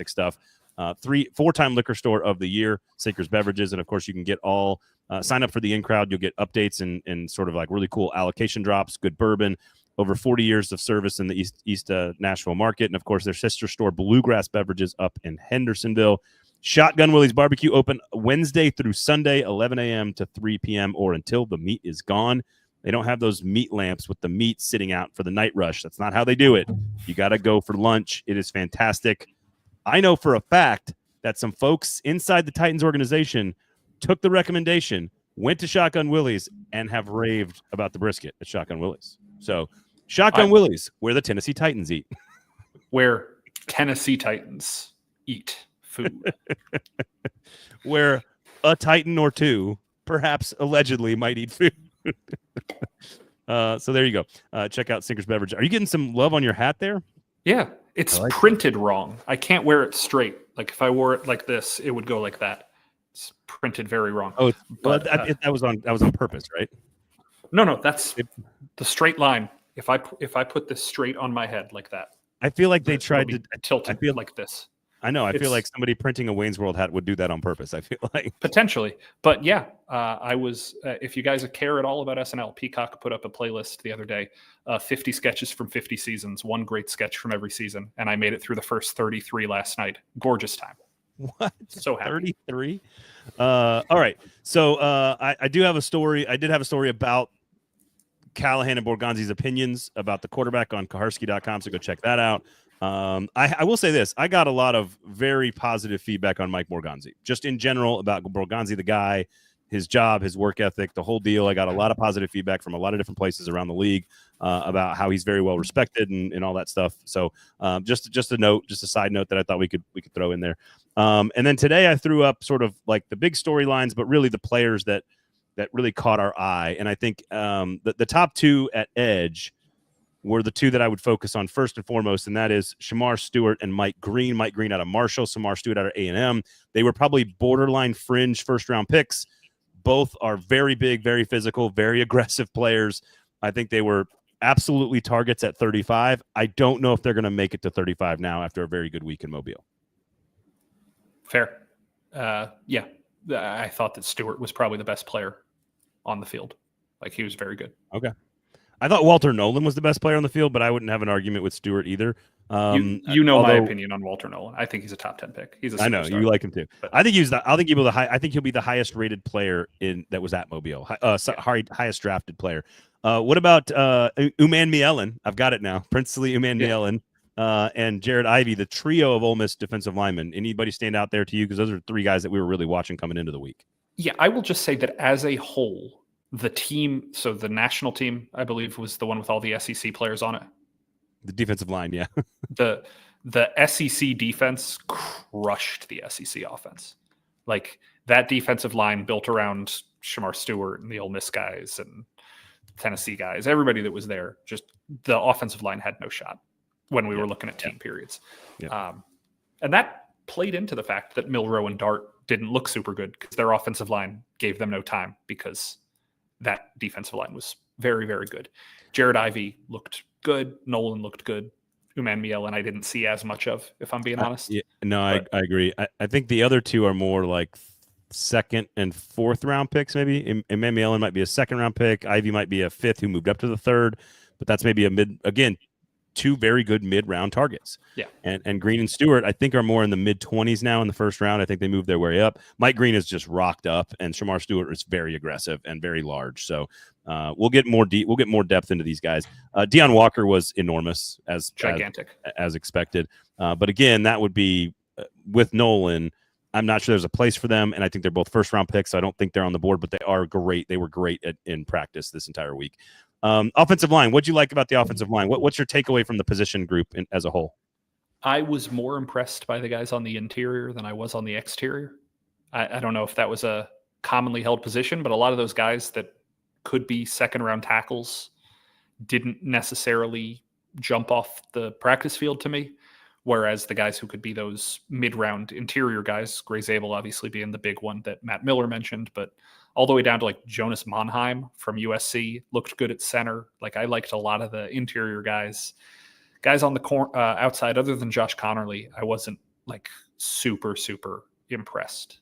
stuff. 4-time liquor store of the year, Sinkers Beverages, and of course you can get all sign up for the in crowd. You'll get updates and sort of like really cool allocation drops, good bourbon, over 40 years of service in the East Nashville market, and of course their sister store, Bluegrass Beverages, up in Hendersonville. Shotgun Willie's Barbecue open Wednesday through Sunday, 11 a.m. to 3 p.m. or until the meat is gone. They don't have those meat lamps with the meat sitting out for the night rush. That's not how they do it. You got to go for lunch. It is fantastic. I know for a fact that some folks inside the Titans organization took the recommendation, went to Shotgun Willie's, and have raved about the brisket at Shotgun Willie's. So Shotgun Willie's, where the Tennessee Titans eat. Where Tennessee Titans eat food. Where a Titan or two perhaps allegedly might eat food. So there you go. Check out Sinker's Beverage. Are you getting some love on your hat there? Yeah, it's like printed wrong. I can't wear it straight. Like if I wore it like this, it would go like that. It's printed very wrong. Oh, but that was on purpose, right? No, that's the straight line. If I put this straight on my head like that, I feel like they tried to tilt I it feel like this. I know. I feel like somebody printing a Wayne's World hat would do that on purpose. I feel like Potentially. But yeah, I was, if you guys care at all about SNL, Peacock put up a playlist the other day, 50 sketches from 50 seasons, one great sketch from every season. And I made it through the first 33 last night. Gorgeous time. What? So happy. 33? All right. So I do have a story. I did have a story about Callahan and Borgonzi's opinions about the quarterback on Kaharski.com. So go check that out. I will say this. I got a lot of very positive feedback on Mike Borgonzi, just in general about Borgonzi, the guy, his job, his work ethic, the whole deal. I got a lot of positive feedback from a lot of different places around the league about how he's very well respected and all that stuff. So just a note, just a side note that I thought we could throw in there. And then today I threw up sort of like the big storylines, but really the players that really caught our eye. And I think the top two at edge were the two that I would focus on first and foremost, and that is Shamar Stewart and Mike Green. Mike Green out of Marshall, Shamar Stewart out of A&M. They were probably borderline fringe first-round picks. Both are very big, very physical, very aggressive players. I think they were absolutely targets at 35. I don't know if they're going to make it to 35 now after a very good week in Mobile. Fair. Yeah, I thought that Stewart was probably the best player on the field. Like, he was very good. Okay. I thought Walter Nolan was the best player on the field, but I wouldn't have an argument with Stewart either. You know my opinion on Walter Nolan. I think he's a top 10 pick. He's a superstar. I know you like him too. But I think he'll be the highest rated player that was at Mobile, highest drafted player. What about Uman Mielen? I've got it now. Princely Uman Mielen and Jared Ivey, the trio of Ole Miss defensive linemen. Anybody stand out there to you? Because those are three guys that we were really watching coming into the week. Yeah, I will just say that as a whole, the team, so the national team, I believe, was the one with all the SEC players on it. The defensive line, yeah. the SEC defense crushed the SEC offense. Like, that defensive line built around Shamar Stewart and the Ole Miss guys and Tennessee guys, everybody that was there, just the offensive line had no shot when we were looking at team periods. Yeah. And that played into the fact that Milroe and Dart didn't look super good because their offensive line gave them no time because that defensive line was very, very good. Jared Ivey looked good. Nolan looked good. Uman Mielen I didn't see as much of, if I'm being honest. I agree. I think the other two are more like second and fourth round picks, maybe. Uman Mielen might be a second round pick. Ivey might be a fifth who moved up to the third, but that's maybe two very good mid-round targets. Yeah. And Green and Stewart, I think, are more in the mid-20s now in the first round. I think they moved their way up. Mike Green is just rocked up, and Shamar Stewart is very aggressive and very large. So we'll get more depth into these guys. Deion Walker was enormous, gigantic as expected. But again, that would be with Nolan. I'm not sure there's a place for them, and I think they're both first-round picks. So I don't think they're on the board, but they are great. They were great in practice this entire week. Offensive line. What'd you like about the offensive line? What's your takeaway from the position group as a whole? I was more impressed by the guys on the interior than I was on the exterior. I don't know if that was a commonly held position, but a lot of those guys that could be second-round tackles didn't necessarily jump off the practice field to me, whereas the guys who could be those mid-round interior guys, Gray Zabel obviously being the big one that Matt Miller mentioned, but all the way down to like Jonas Monheim from USC looked good at center. Like, I liked a lot of the interior guys on the outside, other than Josh Connerly. I wasn't like super impressed.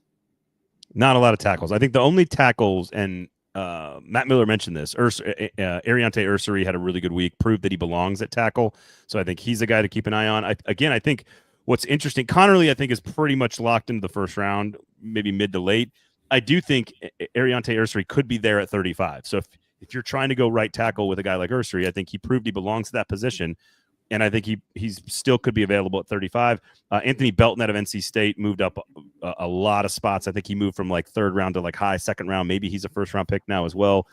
Not a lot of tackles. I think the only tackles, and Matt Miller mentioned this, Ariante Ursary had a really good week, proved that he belongs at tackle. So I think he's a guy to keep an eye on. I think what's interesting, Connerly, I think, is pretty much locked into the first round, maybe mid to late. I do think Ariante Ursary could be there at 35. So if you're trying to go right tackle with a guy like Ursary, I think he proved he belongs to that position. And I think he's still could be available at 35. Anthony Belton out of NC State moved up a lot of spots. I think he moved from like third round to like high second round. Maybe he's a first round pick now as well.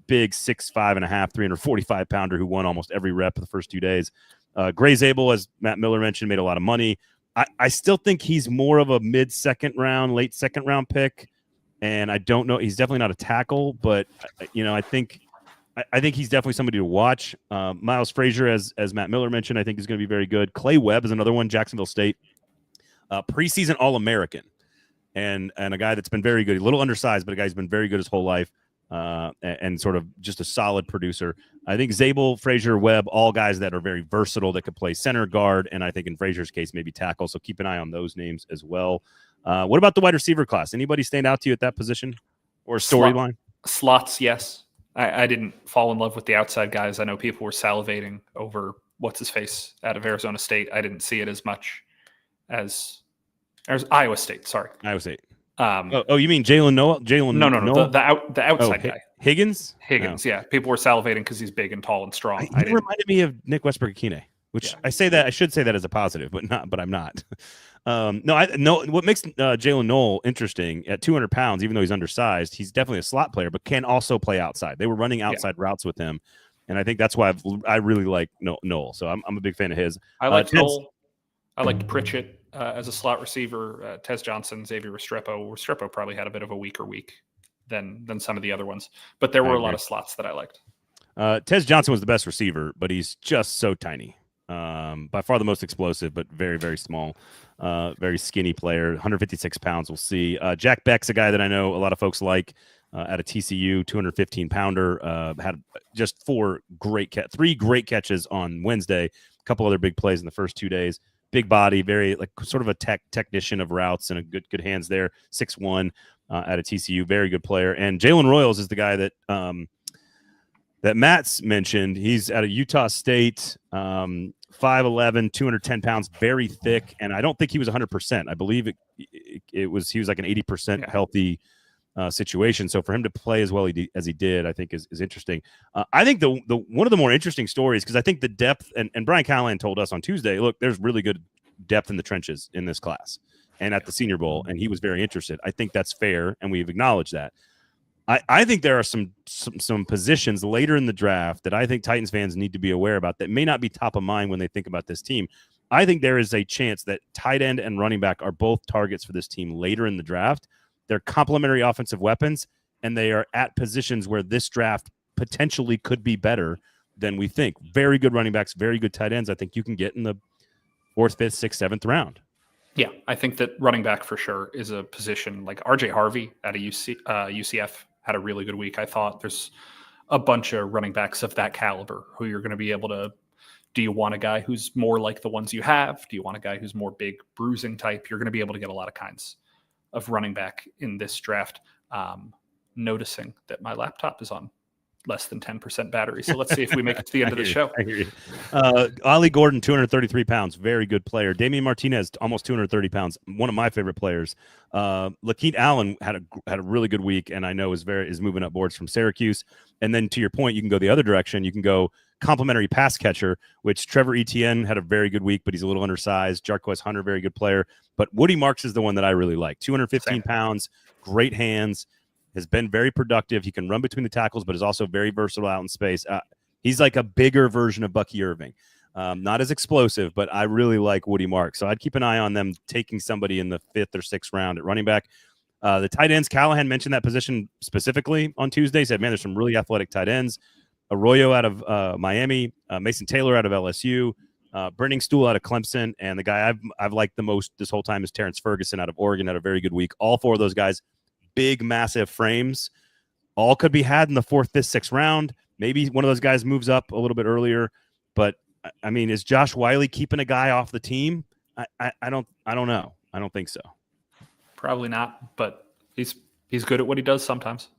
Big 6'5.5", 345 pounder who won almost every rep the first 2 days. Gray Zabel, as Matt Miller mentioned, made a lot of money. I still think he's more of a mid second round, late second round pick. and I don't know. He's definitely not a tackle, but I think he's definitely somebody to watch. Miles Frazier, as Matt Miller mentioned, I think is going to be very good. Clay Webb is another one, Jacksonville State, preseason All-American, and a guy that's been very good. A little undersized, but a guy who's been very good his whole life, and sort of just a solid producer. I think Zabel, Frazier, Webb, all guys that are very versatile that could play center, guard, and I think in Frazier's case, maybe tackle. So keep an eye on those names as well. What about the wide receiver class? Anybody stand out to you at that position or storyline? Slots, yes. I didn't fall in love with the outside guys. I know people were salivating over what's-his-face out of Arizona State. I didn't see it as much as Iowa State. Sorry. Iowa State. You mean Jalen Noel? No. The outside guy. Higgins? Higgins, yeah. People were salivating because he's big and tall and strong. He reminded me of Nick Westbrook-Akine, which I should say that as a positive, but I'm not. What makes Jalen Noel interesting at 200 pounds, even though he's undersized, he's definitely a slot player, but can also play outside. They were running outside routes with him, and I think that's why I really like Noel. So I'm a big fan of his. I like Noel. I liked Pritchett as a slot receiver. Tez Johnson, Xavier Restrepo. Restrepo probably had a bit of a weaker week than some of the other ones, but there were a lot of slots that I liked. Tez Johnson was the best receiver, but he's just so tiny. By far the most explosive, but very, very small. Very skinny player, 156 pounds. We'll see. Jack Beck's a guy that I know a lot of folks like out of TCU, 215-pounder. Had just three great catches on Wednesday. A couple other big plays in the first 2 days. Big body, very like sort of a technician of routes and a good hands there. 6'1", out of TCU, very good player. And Jalen Royals is the guy that that Matt's mentioned. He's out of Utah State, 5'11", 210 pounds, very thick, and I don't think he was 100%. I believe he was like an 80% healthy situation. So for him to play as well as he did, I think is interesting. I think the one of the more interesting stories, because I think the depth, and Brian Callahan told us on Tuesday, look, there's really good depth in the trenches in this class and at the Senior Bowl, and he was very interested. I think that's fair, and we've acknowledged that. I think there are some positions later in the draft that I think Titans fans need to be aware about that may not be top of mind when they think about this team. I think there is a chance that tight end and running back are both targets for this team later in the draft. They're complementary offensive weapons, and they are at positions where this draft potentially could be better than we think. Very good running backs, very good tight ends. I think you can get in the 4th, 5th, 6th, 7th round. Yeah, I think that running back for sure is a position like RJ Harvey at a UCF had a really good week. I thought there's a bunch of running backs of that caliber who you're going to be able to. Do you want a guy who's more like the ones you have? Do you want a guy who's more big, bruising type? You're going to be able to get a lot of kinds of running back in this draft. Noticing that my laptop is on less than 10% battery. So let's see if we make it to the end of the show. I hear you. Ollie Gordon, 233 pounds, very good player. Damian Martinez, almost 230 pounds, one of my favorite players. Lakeith Allen had a really good week, and I know is moving up boards from Syracuse. And then to your point, you can go the other direction. You can go complimentary pass catcher, which Trevor Etienne had a very good week, but he's a little undersized. Jarquez Hunter, very good player. But Woody Marks is the one that I really like. 215 pounds, great hands, has been very productive. He can run between the tackles, but is also very versatile out in space. He's like a bigger version of Bucky Irving. Not as explosive, but I really like Woody Marks. So I'd keep an eye on them taking somebody in the 5th or 6th round at running back. The tight ends, Callahan mentioned that position specifically on Tuesday. He said, man, there's some really athletic tight ends. Arroyo out of Miami, Mason Taylor out of LSU, Brenning Stool out of Clemson, and the guy I've liked the most this whole time is Terrence Ferguson out of Oregon. Had a very good week. All 4 of those guys, big, massive frames, all could be had in the 4th, 5th, 6th round. Maybe one of those guys moves up a little bit earlier, but I mean, is Josh Wiley keeping a guy off the team? I don't know. I don't think so. Probably not, but he's good at what he does sometimes.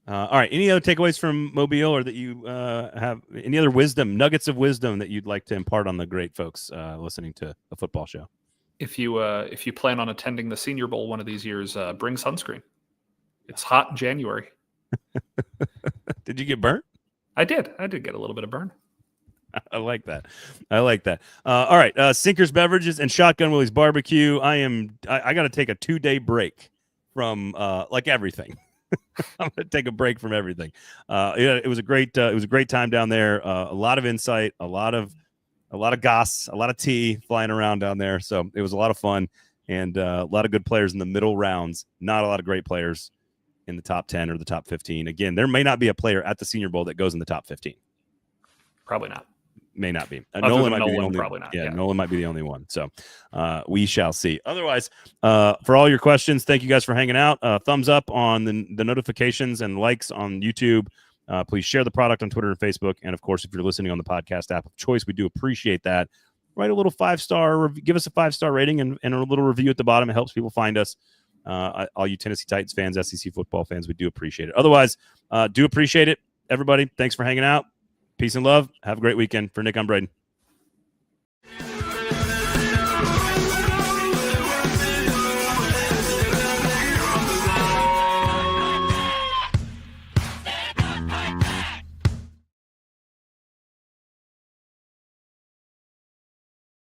All right. Any other takeaways from Mobile, or that you have any other nuggets of wisdom that you'd like to impart on the great folks listening to a football show? If you plan on attending the Senior Bowl one of these years, bring sunscreen. It's hot in January. Did you get burnt? I did get a little bit of burn. I like that. All right. Sinkers Beverages and Shotgun Willie's Barbecue. I got to take a 2-day break from like everything. I'm going to take a break from everything. It was a great time down there. A lot of insight, a lot of goss, a lot of tea flying around down there. So it was a lot of fun. and a lot of good players in the middle rounds. Not a lot of great players in the top 10 or the top 15. Again, there may not be a player at the Senior Bowl that goes in the top 15. Probably not. May not be. Nolan might be the only probably not. Yeah, Nolan might be the only one. So we shall see. Otherwise, for all your questions, thank you guys for hanging out. Thumbs up on the notifications and likes on YouTube. Please share the product on Twitter and Facebook. And of course, if you're listening on the podcast app of choice, we do appreciate that. Write a little 5-star, give us a 5-star rating and a little review at the bottom. It helps people find us. All you Tennessee Titans fans, SEC football fans, we do appreciate it. Otherwise, do appreciate it. Everybody, thanks for hanging out. Peace and love. Have a great weekend. For Nick, I'm Braden.